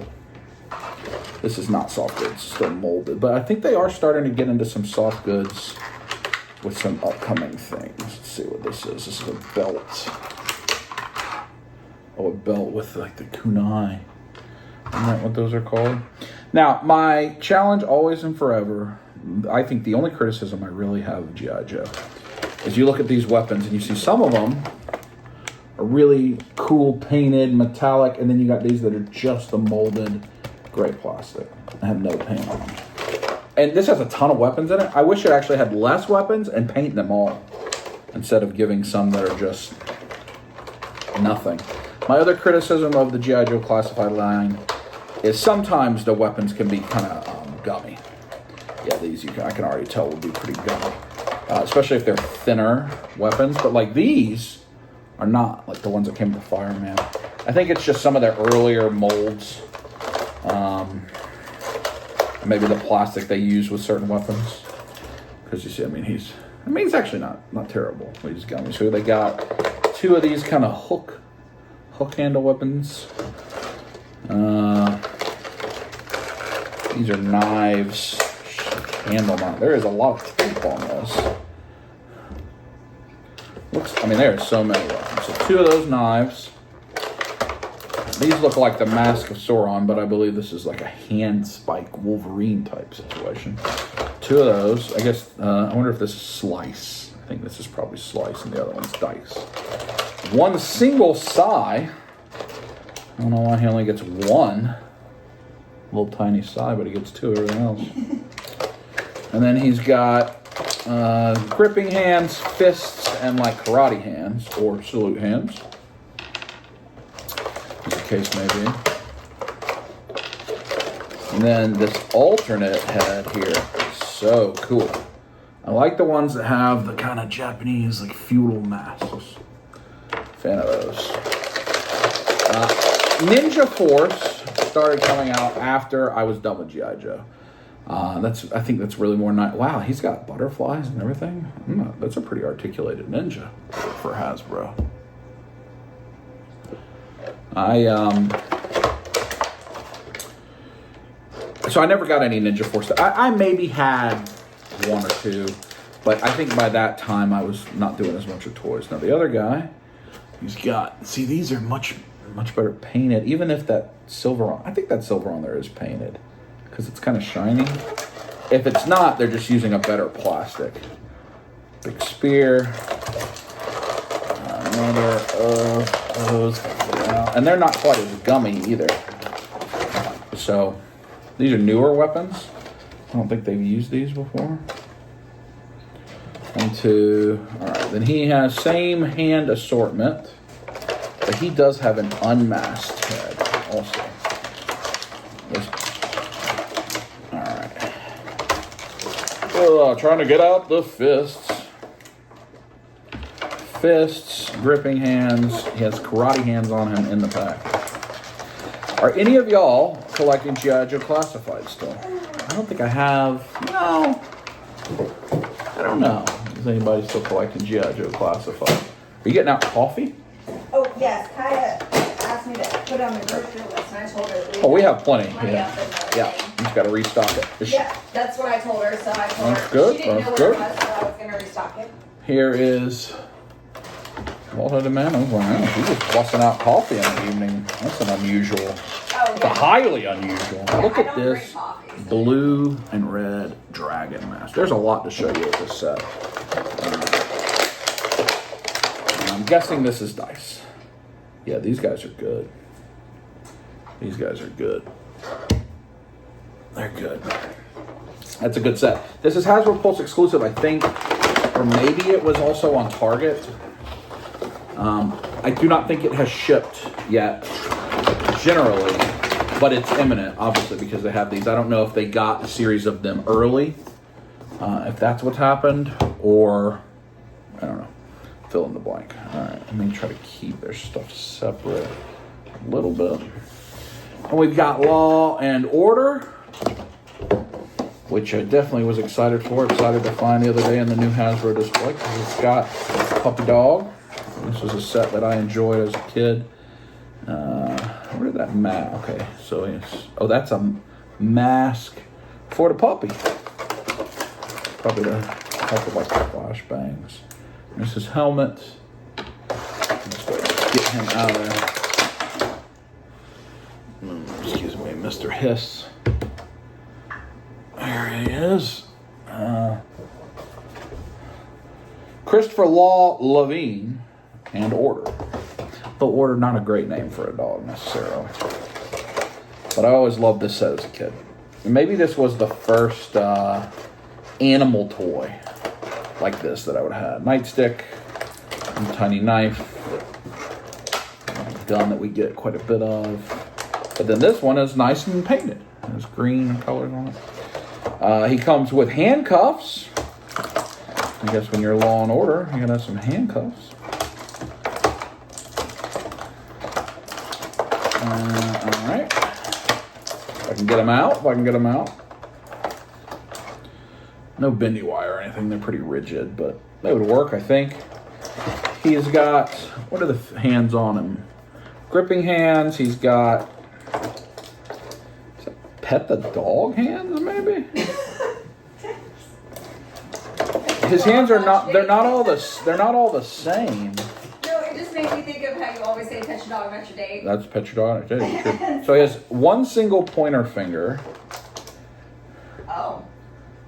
This is not soft goods. It's still molded. But I think they are starting to get into some soft goods with some upcoming things. Let's see what this is. This is a belt. Oh, a belt with like the kunai. Isn't that what those are called? Now, my challenge always and forever, I think the only criticism I really have of G.I. Joe is you look at these weapons and you see some of them are really cool, painted, metallic, and then you got these that are just the molded gray plastic. I have no paint on them. And this has a ton of weapons in it. I wish it actually had less weapons and paint them all instead of giving some that are just nothing. My other criticism of the G.I. Joe Classified line is sometimes the weapons can be kind of gummy. Yeah, these I can already tell will be pretty gummy, especially if they're thinner weapons. But like these are not like the ones that came with the Fireman. I think it's just some of their earlier molds, maybe the plastic they use with certain weapons. Because you see, I mean, he's actually not terrible. But he's gummy. So they got 2 of these kind of hook handle weapons. These are knives. Handle on. There is a lot of tape on this. There are so many weapons. So 2 of those knives. These look like the Mask of Sauron, but I believe this is like a hand spike Wolverine type situation. 2 of those. I guess, I wonder if this is Slice. I think this is probably Slice and the other one's Dice. 1 single Sai. I don't know why he only gets 1 little tiny Sai, but he gets 2 of everything else. And then he's got gripping hands, fists, and like karate hands or salute hands, as the case may be. And then this alternate head here is so cool. I like the ones that have the kind of Japanese like feudal masks. Fan of those. Ninja Force started coming out after I was done with G.I. Joe. I think that's really more nice. Wow, he's got butterflies and everything. That's a pretty articulated ninja for Hasbro. So I never got any Ninja Force. I maybe had 1 or 2, but I think by that time I was not doing as much with toys. Now the other guy, he's got, see, these are much better painted, even if that silver on, I think that silver on there is painted. because it's kind of shiny. If it's not, they're just using a better plastic. Big spear. Another of those. And they're not quite as gummy either. So, these are newer weapons. I don't think they've used these before. 1, 2. Alright, then he has same hand assortment. But he does have an unmasked head also. Alright. Trying to get out the fists. Fists, gripping hands. He has karate hands on him in the pack. Are any of y'all collecting G.I. Joe Classified still? I don't think I have. No. I don't know. Is anybody still collecting G.I. Joe Classified? Are you getting out coffee? Oh, yes. Kaya asked me to put it on the grocery list, and I told her. Oh, we have plenty. Money Yeah. up in the Yeah. thing. You just got to restock it. Yeah, that's what I told her, so I told That's her. good, She didn't know that's where good. it was, so I was going to restock it. Here is Walter man. Wow, he's just busting out coffee in the evening. That's an unusual. Oh, It's yeah. highly unusual. Look I at don't this drink coffee, so- blue and red dragon mask. There's a lot to show you with this set. I'm guessing this is dice. Yeah, these guys are good. These guys are good. They're good. That's a good set. This is Hasbro Pulse exclusive, I think, or maybe it was also on Target. I do not think it has shipped yet, generally, but it's imminent, obviously, because they have these. I don't know if they got a series of them early, if that's what's happened, or, I don't know, fill in the blank. All right, let me try to keep their stuff separate a little bit. And we've got Law and Order, which I definitely was excited for. Excited to find the other day in the new Hasbro display because it's got Puppy Dog. This was a set that I enjoyed as a kid. Where did that mask? Okay, so it's, oh, that's a mask for the puppy. Probably to help with like the flashbangs. There's his helmet. Let's get him out of there. Excuse me, Mr. Hiss. There he is. Christopher Law Levine and Order. Though Order, not a great name for a dog necessarily. But I always loved this set as a kid. Maybe this was the first animal toy like this that I would have. Nightstick, a tiny knife, a gun that we get quite a bit of. But then this one is nice and painted. There's green colors on it. He comes with handcuffs. I guess when you're Law and Order, you're gonna have some handcuffs. All right. If I can get them out. No bendy wire or anything. They're pretty rigid, but they would work, I think. He's got, what are the hands on him? Gripping hands. He's got, is that pet the dog hands, maybe? His hands are not, they're not all the same. No, it just made me think of how you always say pet your dog, not your date. That's pet your dog. Okay, true. So he has one single pointer finger. Oh.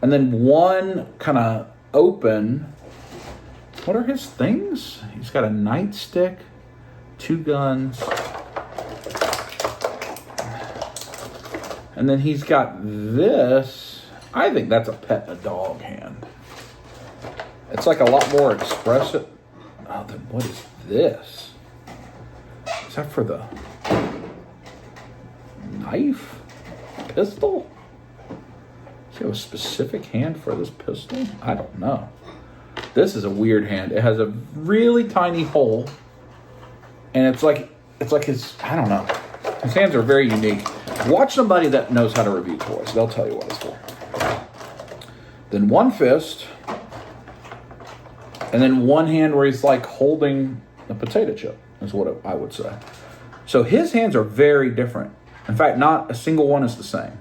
And then one kind of open. What are his things? He's got a nightstick, 2 guns. And then he's got this. I think that's a pet a dog hand. It's like a lot more expressive. Oh, then what is this? Is that for the knife? Pistol? Is there a specific hand for this pistol? I don't know. This is a weird hand. It has a really tiny hole. And it's like his, I don't know. His hands are very unique. Watch somebody that knows how to review toys. They'll tell you what it's for. Then one fist. And then one hand where he's like holding a potato chip, is what I would say. So his hands are very different. In fact, not a single one is the same.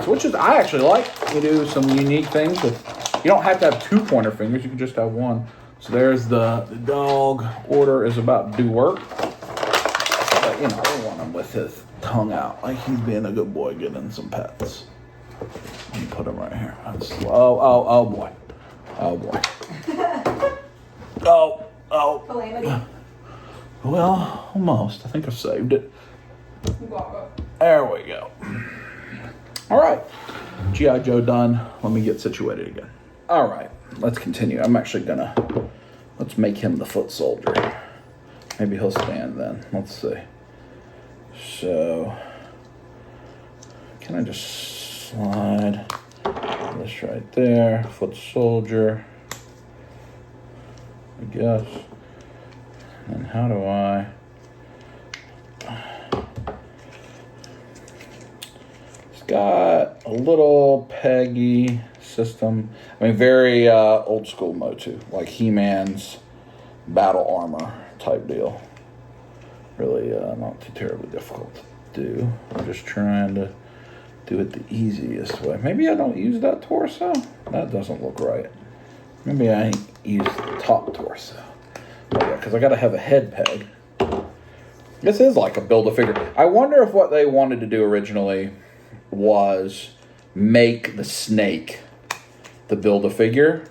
Which is, I actually like. You do some unique things with, you don't have to have 2 pointer fingers, you can just have one. So there's the dog. Order is about to do work. But, you know, I want him with hung out like he's being a good boy getting some pets. Let me put him right here. Oh boy. Oh boy. Oh. Calamity. Well, almost. I think I've saved it. There we go. All right. G.I. Joe done. Let me get situated again. All right. Let's continue. I'm actually gonna, let's make him the foot soldier. Maybe he'll stand then. Let's see. So, can I just slide this right there? Foot soldier, I guess. And how do I? It's got a little peggy system. I mean, very old school Motu, like He-Man's battle armor type deal. Really not too terribly difficult to do. I'm just trying to do it the easiest way. Maybe I don't use that torso. That doesn't look right. Maybe I use the top torso. Oh yeah, because I got to have a head peg. This is like a Build-A-Figure. I wonder if what they wanted to do originally was make the snake the Build-A-Figure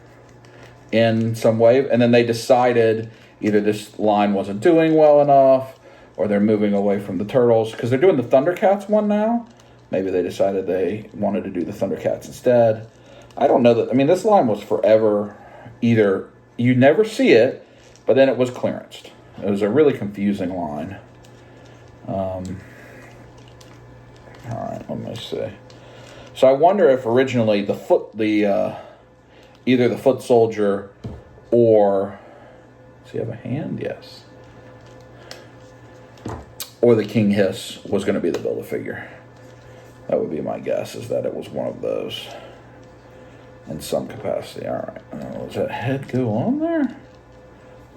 in some way. And then they decided either this line wasn't doing well enough or they're moving away from the Turtles. Because they're doing the Thundercats one now. Maybe they decided they wanted to do the Thundercats instead. I don't know that. I mean, this line was forever either you never see it, but then it was clearanced. It was a really confusing line. All right, let me see. So I wonder if originally either the foot soldier or, does he have a hand? Yes. Or the King Hiss was going to be the Build-A-Figure. That would be my guess, is that it was one of those in some capacity. All right. Does that head go on there?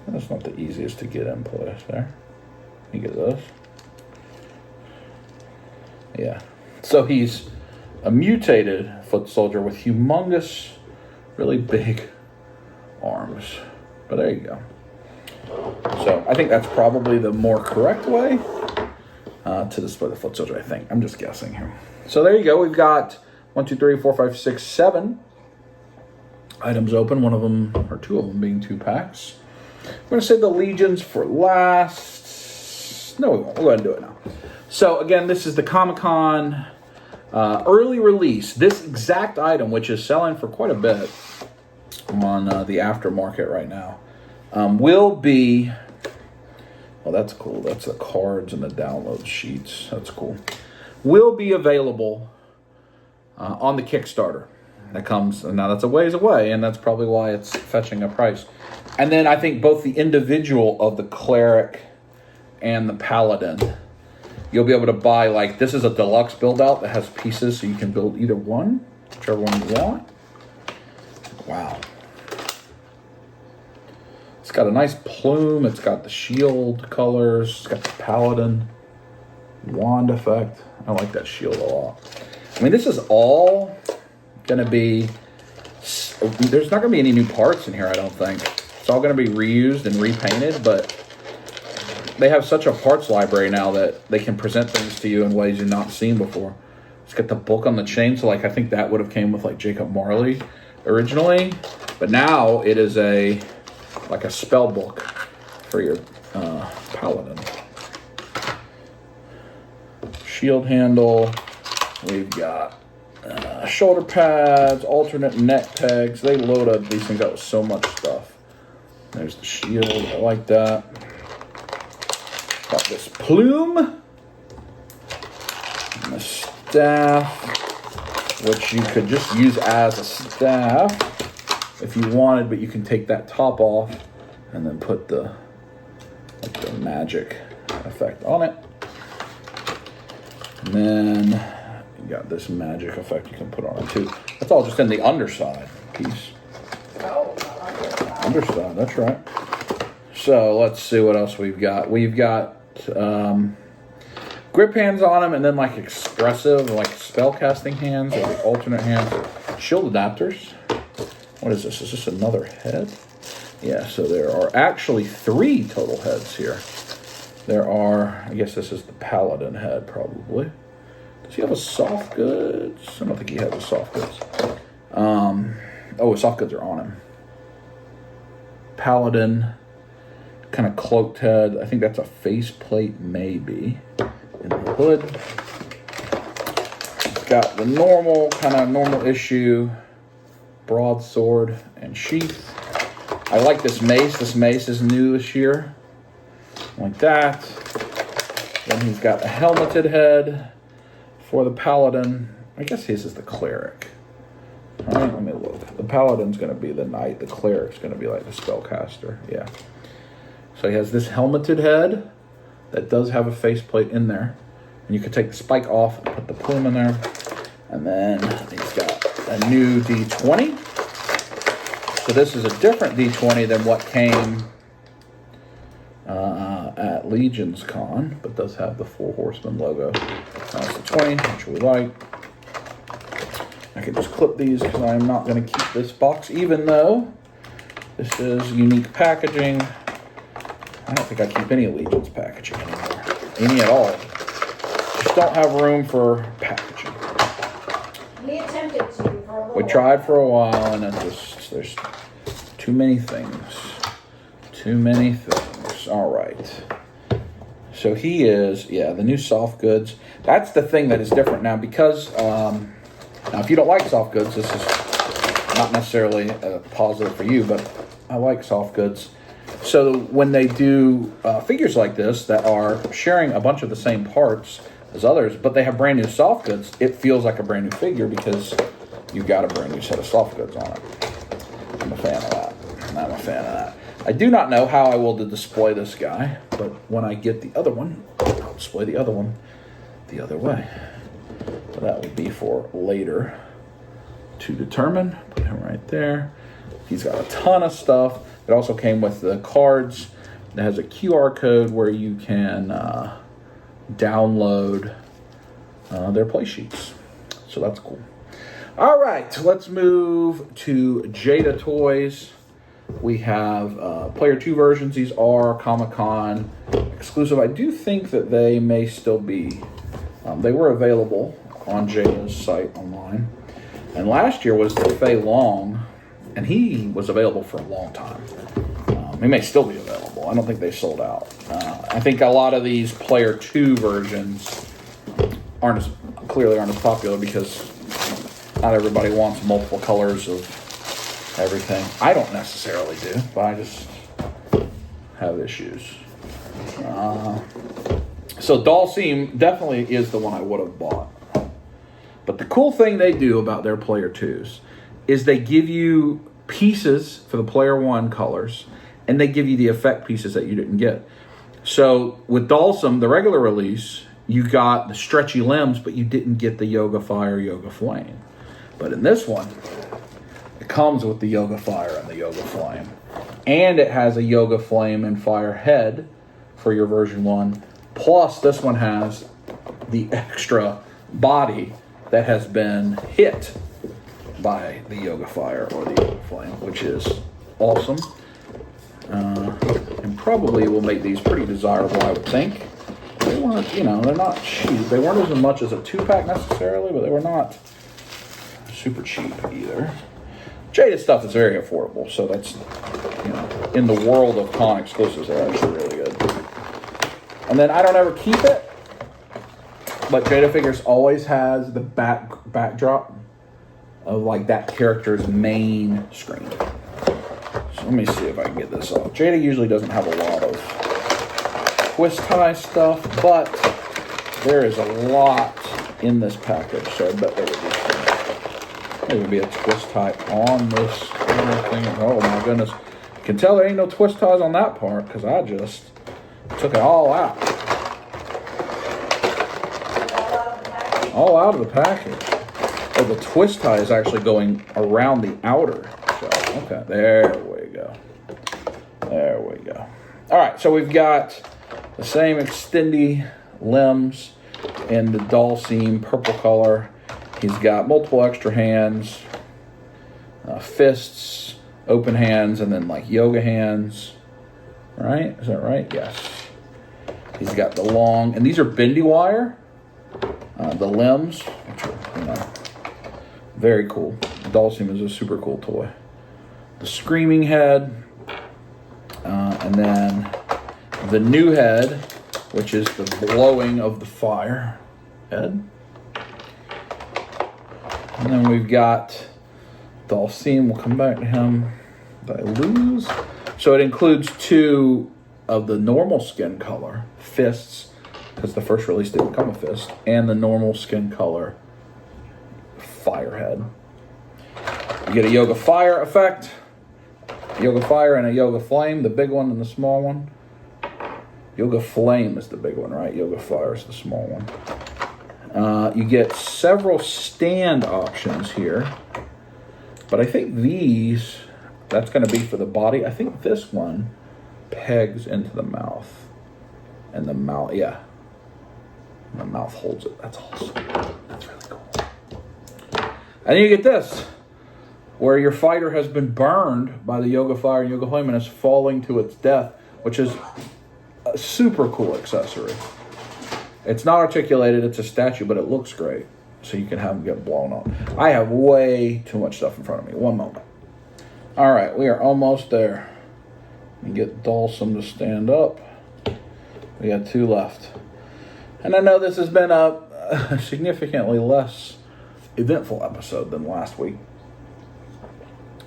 That's not the easiest to get in place there. You get those. Yeah. So he's a mutated foot soldier with humongous, really big arms. But there you go. So I think that's probably the more correct way to display the foot soldier, I think. I'm just guessing here. So there you go. We've got 1, 2, 3, 4, 5, 6, 7 items open. One of them, or two of them, being 2 packs. I'm going to save the Legions for last. No, we won't. We'll go ahead and do it now. So again, this is the Comic-Con early release. This exact item, which is selling for quite a bit on the aftermarket right now, will be... Well, that's cool. That's the cards and the download sheets. That's cool. Will be available on the Kickstarter. That comes, now that's a ways away, and that's probably why it's fetching a price. And then I think both the individual of the Cleric and the Paladin, you'll be able to buy, like, this is a deluxe build out that has pieces, so you can build either one, whichever one you want. Wow. It's got a nice plume. It's got the shield colors. It's got the Paladin wand effect. I like that shield a lot. I mean, this is all going to be... There's not going to be any new parts in here, I don't think. It's all going to be reused and repainted, but they have such a parts library now that they can present things to you in ways you've not seen before. It's got the book on the chain, so like I think that would have came with like Jacob Marley originally, but now it is like a spell book for your Paladin. Shield handle. We've got shoulder pads, alternate neck pegs. They load up these things out with so much stuff. There's the shield. I like that. Got this plume. And the staff, which you could just use as a staff if you wanted, but you can take that top off and then put the magic effect on it. And then you got this magic effect you can put on it too. That's all just in the underside piece. Oh, Underside, that's right. So let's see what else we've got. We've got grip hands on them, and then like expressive, like spell casting hands, or the alternate hands. Shield adapters. What is this? Is this another head? Yeah, so there are actually 3 total heads here. There are, I guess this is the Paladin head probably. Does he have a soft goods? I don't think he has a soft goods. Oh, soft goods are on him. Paladin, kind of cloaked head. I think that's a faceplate maybe in the hood. It's got the normal, kind of normal issue broadsword and sheath. I like this mace. This mace is new this year. Like that. Then he's got a helmeted head for the Paladin. I guess his is the cleric. All right, let me look. The Paladin's going to be the knight. The cleric's going to be like the spellcaster. Yeah. So he has this helmeted head that does have a faceplate in there. And you can take the spike off and put the plume in there. And then he's got a new D20. So this is a different D20 than what came at Legion's Con, but does have the 4 Horsemen logo. That's the 20, which we like. I can just clip these because I'm not going to keep this box, even though this is unique packaging. I don't think I keep any Legion's packaging anymore. Any at all. Just don't have room for packaging. We attempted to for a little We tried for a while, and there's too many things. Too many things. All right. So he is, yeah, the new soft goods. That's the thing that is different now because, now if you don't like soft goods, this is not necessarily a positive for you, but I like soft goods. So when they do figures like this that are sharing a bunch of the same parts as others, but they have brand new soft goods, it feels like a brand new figure because you've got a brand new set of soft goods on it. I'm a fan of that. I'm a fan of that. I do not know how I will display this guy, but when I get the other one, I'll display the other one the other way. So that would be for later to determine. Put him right there. He's got a ton of stuff. It also came with the cards. It has a QR code where you can download their play sheets. So that's cool. All right, let's move to Jada Toys. We have Player 2 versions. These are Comic-Con exclusive. I do think that they may still be. They were available on Jada's site online. And last year was the Fei Long, and he was available for a long time. He may still be available. I don't think they sold out. I think a lot of these Player 2 versions aren't as popular because not everybody wants multiple colors of everything. I don't necessarily do, but I just have issues. So Dalsim definitely is the one I would have bought. But the cool thing they do about their Player 2s is they give you pieces for the Player 1 colors, and they give you the effect pieces that you didn't get. So with Dalsim, the regular release, you got the stretchy limbs, but you didn't get the Yoga Fire, Yoga Flame. But in this one, it comes with the Yoga Fire and the Yoga Flame. And it has a Yoga Flame and Fire head for your version 1. Plus, this one has the extra body that has been hit by the Yoga Fire or the Yoga Flame, which is awesome. And probably will make these pretty desirable, I would think. They weren't, they're not cheap. They weren't as much as a 2-pack necessarily, but they were not super cheap either. Jada stuff is very affordable, so that's, in the world of con exclusives, they're actually really good. And then I don't ever keep it, but Jada Figures always has the backdrop of like that character's main screen. So let me see if I can get this off. Jada usually doesn't have a lot of twist tie stuff, but there is a lot in this package, so I bet there would be a twist tie on this thing. Oh my goodness. You can tell there ain't no twist ties on that part because I just took it all out. All out of the package. Oh, the twist tie is actually going around the outer shell. Okay, there we go. There we go. All right, so we've got the same extendy limbs in the Dalsim purple color. He's got multiple extra hands, fists, open hands, and then like yoga hands. Right? Is that right? Yes. He's got the long, and these are bendy wire. The limbs, which are, very cool. Dulcimer is a super cool toy. The screaming head, and then the new head, which is the blowing of the fire head. And then we've got Dulcimer. We'll come back to him. Did I lose? So it includes 2 of the normal skin color fists, because the first release didn't come with fist, and the normal skin color firehead. You get a Yoga Fire effect, Yoga Fire and a Yoga Flame, the big one and the small one. Yoga Flame is the big one, right? Yoga Fire is the small one. You get several stand options here, but I think these, that's going to be for the body. I think this one pegs into the mouth, and the mouth, yeah, the mouth holds it. That's awesome. That's really cool. And then you get this, where your fighter has been burned by the Yoga Fire and Yoga Flame and is falling to its death, which is a super cool accessory. It's not articulated, it's a statue, but it looks great. So you can have them get blown up. I have way too much stuff in front of me. One moment. All right, we are almost there. Let me get Dulcimer to stand up. We got 2 left. And I know this has been a significantly less eventful episode than last week.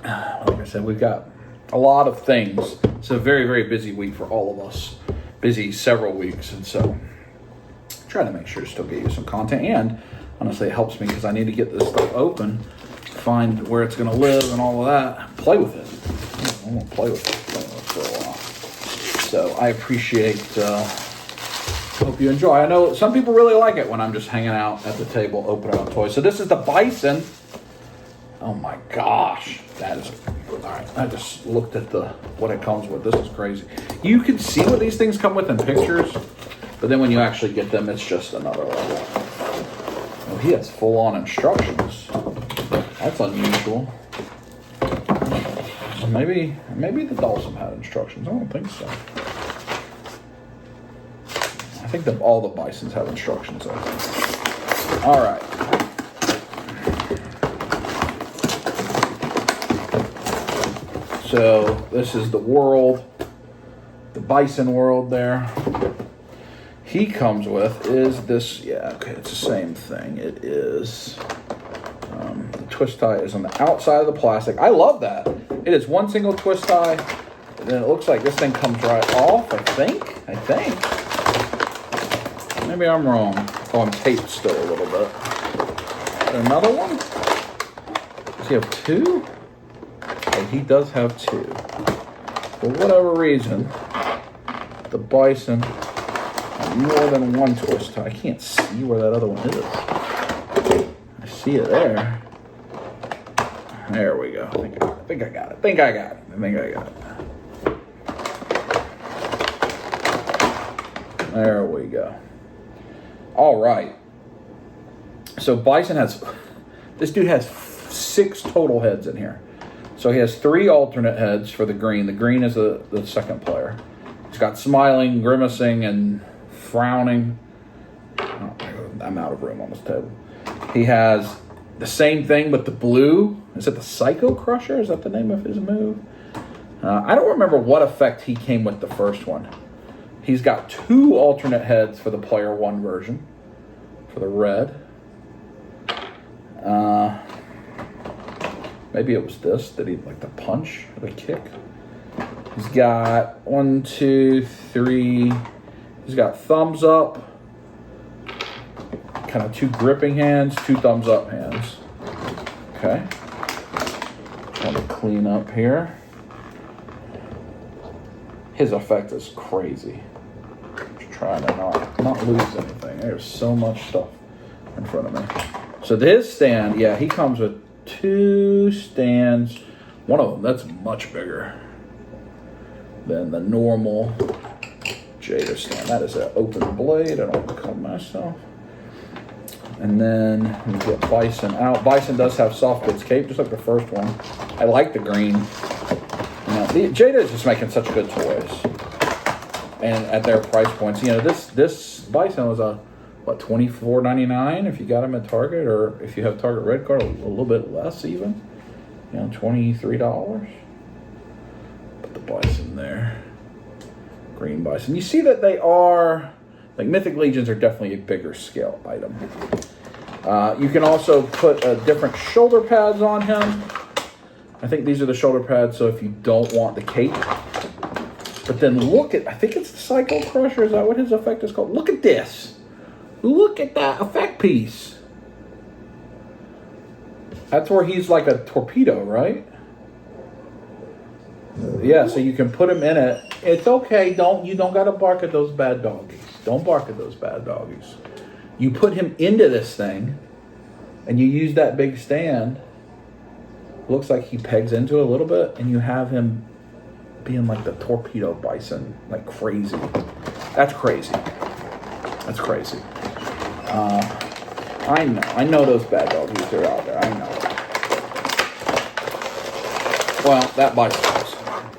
Like I said, we've got a lot of things. It's a very, very busy week for all of us. Busy several weeks, and so try to make sure to still get you some content. And honestly, it helps me because I need to get this stuff open, find where it's going to live and all of that. Play with it. I'm going to play with it for a while. So I appreciate, hope you enjoy. I know some people really like it when I'm just hanging out at the table opening up toys. So this is the Bison. Oh my gosh, that is, all right, I just looked at what it comes with. This is crazy. You can see what these things come with in pictures, but then when you actually get them, it's just another level. Oh, he has full-on instructions. That's unusual. Maybe the Dulcimer had instructions. I don't think so. I think that all the Bisons have instructions. All right. So this is the world, the Bison world there. He comes with is this, yeah, okay, it's the same thing. It is, the twist tie is on the outside of the plastic. I love that. It is one single twist tie, and then it looks like this thing comes right off, I think. Maybe I'm wrong. Oh, I'm taped still a little bit. Another one? Does he have 2? Oh, he does have 2. For whatever reason, the Bison have more than one twist tie. I can't see where that other one is. I see it there. There we go. I think I got it. There we go. All right. So Bison this dude has 6 total heads in here. So he has 3 alternate heads for the green. The green is the second player. He's got smiling, grimacing, and frowning. Oh, I'm out of room on this table. He has the same thing, but the blue. Is it the Psycho Crusher? Is that the name of his move? I don't remember what effect he came with the first one. He's got 2 alternate heads for the player 1 version. For the red. Maybe it was this. Did he like the punch or the kick? He's got 1, 2, 3. He's got thumbs up. Kind of 2 gripping hands, 2 thumbs up hands. Okay. Trying to clean up here. His effect is crazy. Just trying to not lose anything. There's so much stuff in front of me. So his stand, yeah, he comes with 2 stands. One of them, that's much bigger than the normal Jada stand. That is an open blade. I don't cut myself. And then we get Bison out. Bison does have soft goods cape, just like the first one. I like the green. Jada is just making such good toys. and at their price points. You know, this bison was a what, $24.99 if you got them at Target, or if you have Target Red Card, a little bit less even. You know, $23. Put the bison there. Green bison. You see that they are, like, Mythic Legions are definitely a bigger scale item. You can also put different shoulder pads on him. I think these are the shoulder pads, so if you don't want the cape. But then look at, I think it's the Psycho Crusher. Is that what his effect is called? Look at this. Look at that effect piece. That's where he's like a torpedo, right? Yeah, so you can put him in it. It's okay. You don't gotta bark at those bad doggies. Don't bark at those bad doggies. You put him into this thing, and you use that big stand. Looks like he pegs into it a little bit, and you have him being like the torpedo bison, like crazy. That's crazy. That's crazy. I know those bad doggies are out there. I know. Well, that bicycles.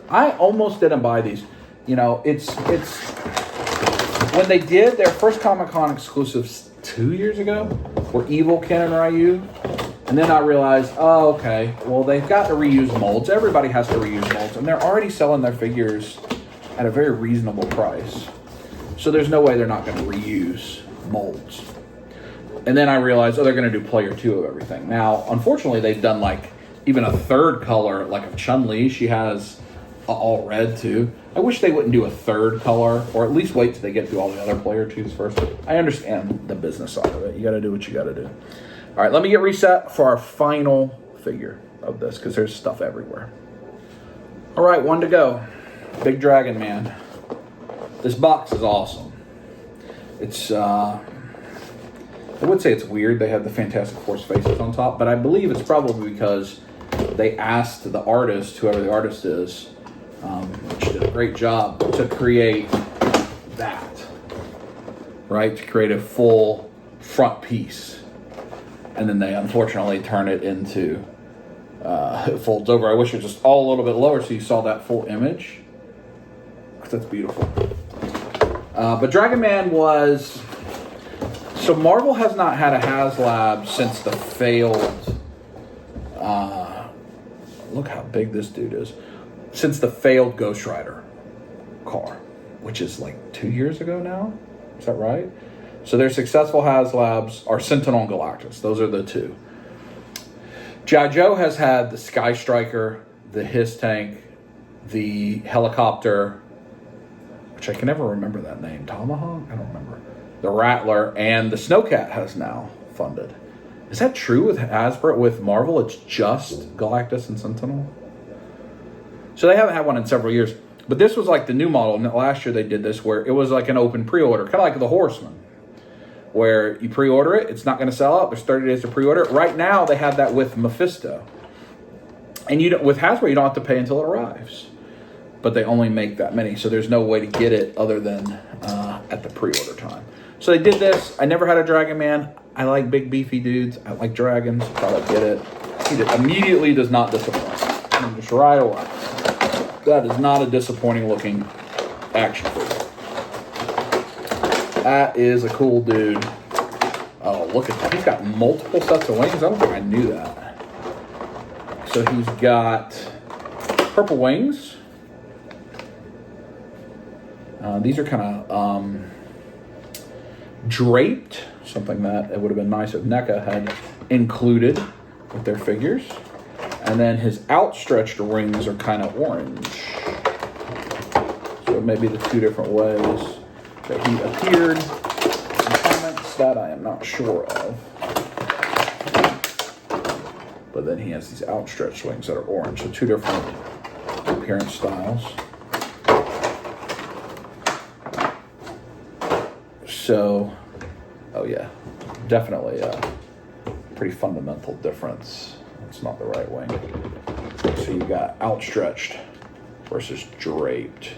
I almost didn't buy these. You know, it's when they did their first Comic-Con exclusives 2 years ago, were Evil, Ken, and Ryu. And then I realized, oh, okay, well, they've got to reuse molds. Everybody has to reuse molds. And they're already selling their figures at a very reasonable price. So there's no way they're not going to reuse molds. And then I realized, oh, they're going to do player 2 of everything. Now, unfortunately, they've done like even a third color, like of Chun-Li. She has all red too. I wish they wouldn't do a third color, or at least wait till they get through all the other player 2s first. I understand the business side of it. You got to do what you got to do. All right, let me get reset for our final figure of this, because there's stuff everywhere. All right, one to go. Big Dragon Man. This box is awesome. It's, I would say it's weird they have the Fantastic Four faces on top, but I believe it's probably because they asked the artist, whoever the artist is, which did a great job, to create that, right? To create a full front piece. And then they unfortunately turn it into, it folds over. I wish it was just all a little bit lower so you saw that full image. Because that's beautiful. But Dragon Man was... So Marvel has not had a HasLab since the failed... look how big this dude is. Since the failed Ghost Rider car. Which is like 2 years ago now? Is that right? So their successful HasLabs are Sentinel and Galactus. Those are the two. G.I. Joe has had the Sky Striker, the Hiss Tank, the helicopter, which I can never remember that name. Tomahawk? I don't remember. The Rattler, and the Snowcat has now funded. Is that true with Hasbro? With Marvel, it's just Galactus and Sentinel? So they haven't had one in several years. But this was like the new model. And last year they did this where it was like an open pre-order, kind of like the Horseman, where you pre-order it, it's not going to sell out. There's 30 days to pre-order it. Right now they have that with Mephisto. And you don't, with Hasbro, you don't have to pay until it arrives. But they only make that many, so there's no way to get it other than at the pre-order time. So they did this. I never had a Dragon Man. I like big beefy dudes. I like dragons. Thought I'd get it. It immediately does not disappoint. Just right away. That is not a disappointing looking action figure. That is a cool dude. Oh, look at that. He's got multiple sets of wings. I don't think I knew that. So he's got purple wings. These are kind of draped, something that it would have been nice if NECA had included with their figures. And then his outstretched wings are kind of orange. So maybe the two different ways that he appeared in comics, that I am not sure of. But then he has these outstretched wings that are orange. So two different appearance styles. So, oh yeah, definitely a pretty fundamental difference. It's not the right wing. So you got outstretched versus draped.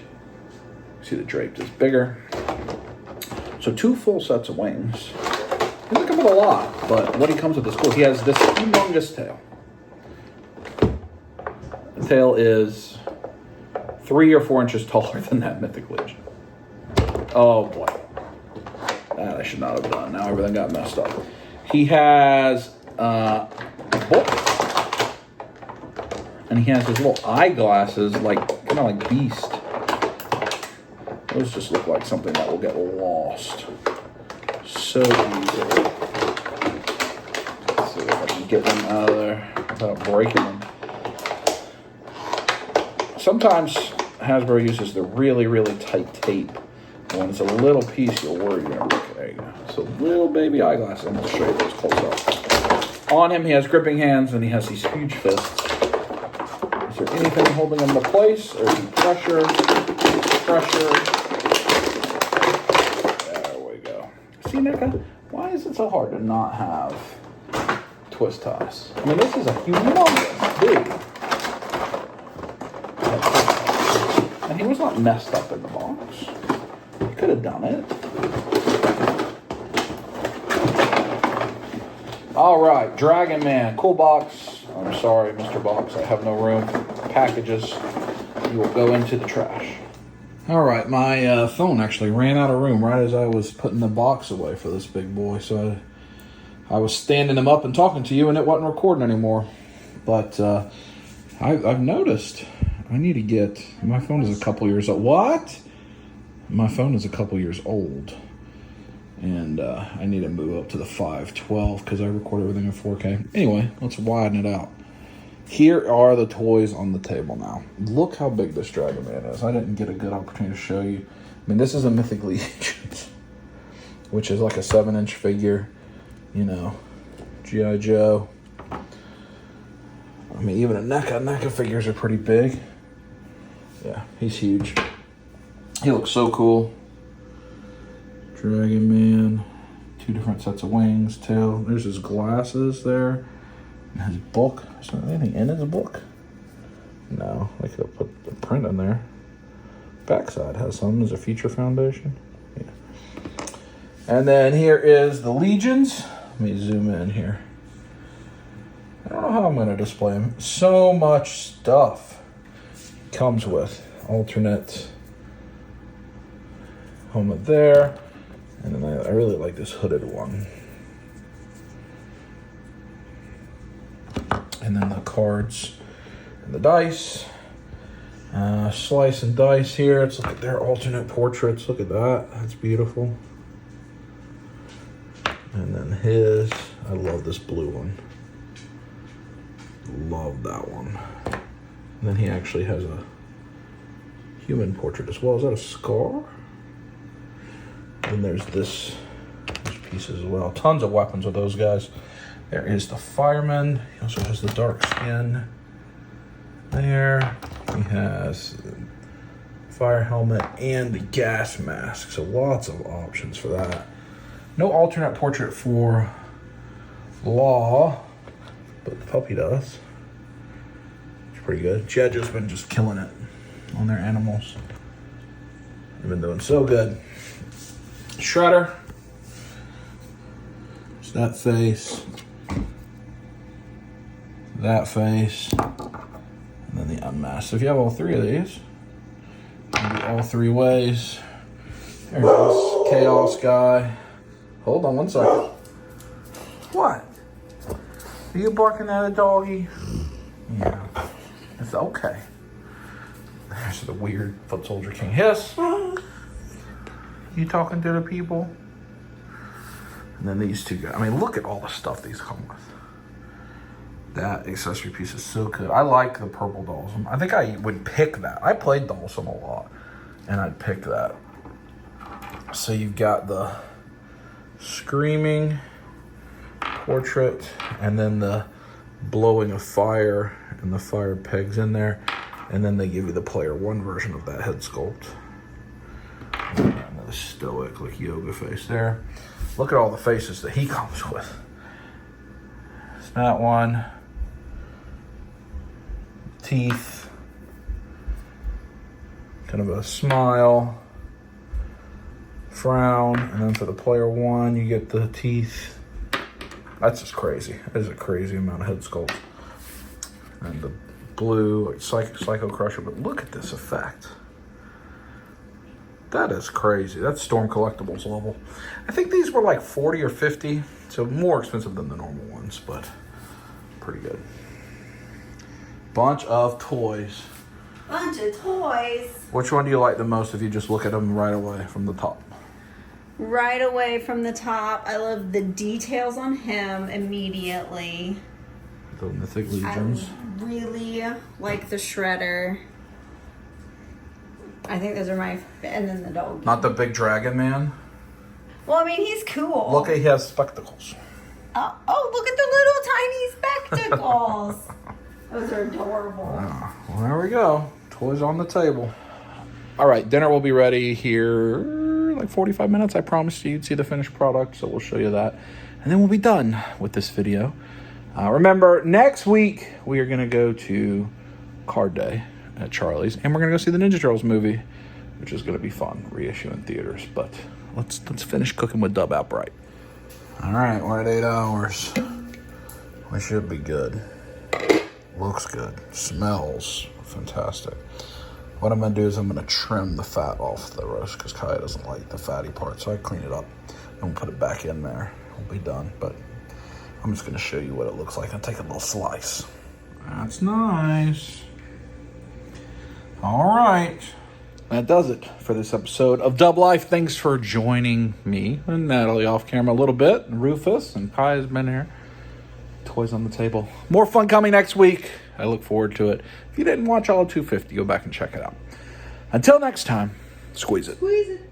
See, the draped is bigger. So two full sets of wings. He doesn't come with a lot, but what he comes with is cool. He has this humongous tail. The tail is 3 or 4 inches taller than that Mythic Legion. Oh boy. That I should not have done. Now everything got messed up. He has a book. And he has his little eyeglasses, like kind of like Beast. Those just look like something that will get lost so easily. Let's see if I can get them out of there without breaking them. Sometimes Hasbro uses the really, really tight tape. When it's a little piece, you'll worry you're gonna break it. There you go. So little baby eyeglasses. I'm gonna show you those close up. On him, he has gripping hands and he has these huge fists. Is there anything holding him into place, or is he pressure? There we go. See, Nika, why is it so hard to not have twist ties? I mean, this is a humongous big. And he was not messed up in the box. He could have done it. All right, Dragon Man, cool box. I'm sorry, Mr. Box, I have no room. Packages, you will go into the trash. All right, my phone actually ran out of room right as I was putting the box away for this big boy. So I was standing him up and talking to you, and it wasn't recording anymore. But I've noticed I need to get, my phone is a couple years old. What? My phone is a couple years old. And I need to move up to the 512 because I record everything in 4K. Anyway, let's widen it out. Here are the toys on the table now. Look how big this Dragon Man is. I didn't get a good opportunity to show you. I mean, this is a Mythic Legions, which is like a 7-inch figure. You know, G.I. Joe. I mean, even a NECA figures are pretty big. Yeah, he's huge. He looks so cool. Dragon Man. 2 different sets of wings, tail. There's his glasses there. And his book. Is there anything in his book? No, I could have put the print in there. Backside has some as a feature foundation. Yeah. And then here is the Legions. Let me zoom in here. I don't know how I'm going to display them. So much stuff comes with. Alternate helmet there. And then I really like this hooded one. And then the cards and the dice. Slice and dice here. Let's look at their alternate portraits. Look at that. That's beautiful. And then his. I love this blue one. Love that one. And then he actually has a human portrait as well. Is that a scar? And there's this piece as well. Tons of weapons with those guys. There is the fireman. He also has the dark skin. There. He has the fire helmet and the gas mask. So lots of options for that. No alternate portrait for Law, but the puppy does. It's pretty good. Jedge's been just killing it on their animals. They've been doing so good. Shredder. It's that face. That face. And then the unmasked. So if you have all 3 of these, you can do all 3 ways. There it is. Chaos guy. Hold on 1 second. What? Are you barking at a doggy? Yeah. It's okay. There's the weird Foot Soldier King. Hiss. You talking to the people? And then these 2 guys. I mean, look at all the stuff these come with. That accessory piece is so good. I like the purple Dawson. I think I would pick that. I played Dawson a lot, and I'd pick that. So you've got the screaming portrait, and then the blowing of fire, and the fire pegs in there, and then they give you the player 1 version of that head sculpt. Another stoic, like yoga face there. Look at all the faces that he comes with. It's that one. Teeth. Kind of a smile. Frown. And then for the player 1, you get the teeth. That's just crazy. That is a crazy amount of head sculpt. And the blue, like Psycho Crusher. But look at this effect. That is crazy. That's Storm Collectibles level. I think these were like 40 or 50, so more expensive than the normal ones, but pretty good. Bunch of toys. Bunch of toys. Which one do you like the most if you just look at them right away from the top? Right away from the top, I love the details on him immediately. The Mythic Legions. I really like the Shredder. I think those are my, and then the dog. Not the big dragon man. Well, I mean, he's cool. Look, he has spectacles. Oh, look at the little tiny spectacles. Those are adorable. Well, there we go. Toys on the table. All right, dinner will be ready here like 45 minutes. I promised you'd see the finished product, so we'll show you that. And then we'll be done with this video. Remember, next week we are going to go to Card Day at Charlie's, and we're going to go see the Ninja Turtles movie, which is going to be fun, reissue in theaters. But let's finish cooking with Dub outright. All right, we're at 8 hours. We should be good. Looks good. Smells fantastic. What I'm going to do is I'm going to trim the fat off the roast because Kaya doesn't like the fatty part. So I clean it up and we'll put it back in there. We'll be done. But I'm just going to show you what it looks like. I'll take a little slice. That's nice. All right. That does it for this episode of Dub Life. Thanks for joining me and Natalie off camera a little bit. And Rufus and Kaya's been here. Toys on the table. More fun coming next week. I look forward to it. If you didn't watch all of 250, go back and check it out. Until next time, squeeze it. Squeeze it.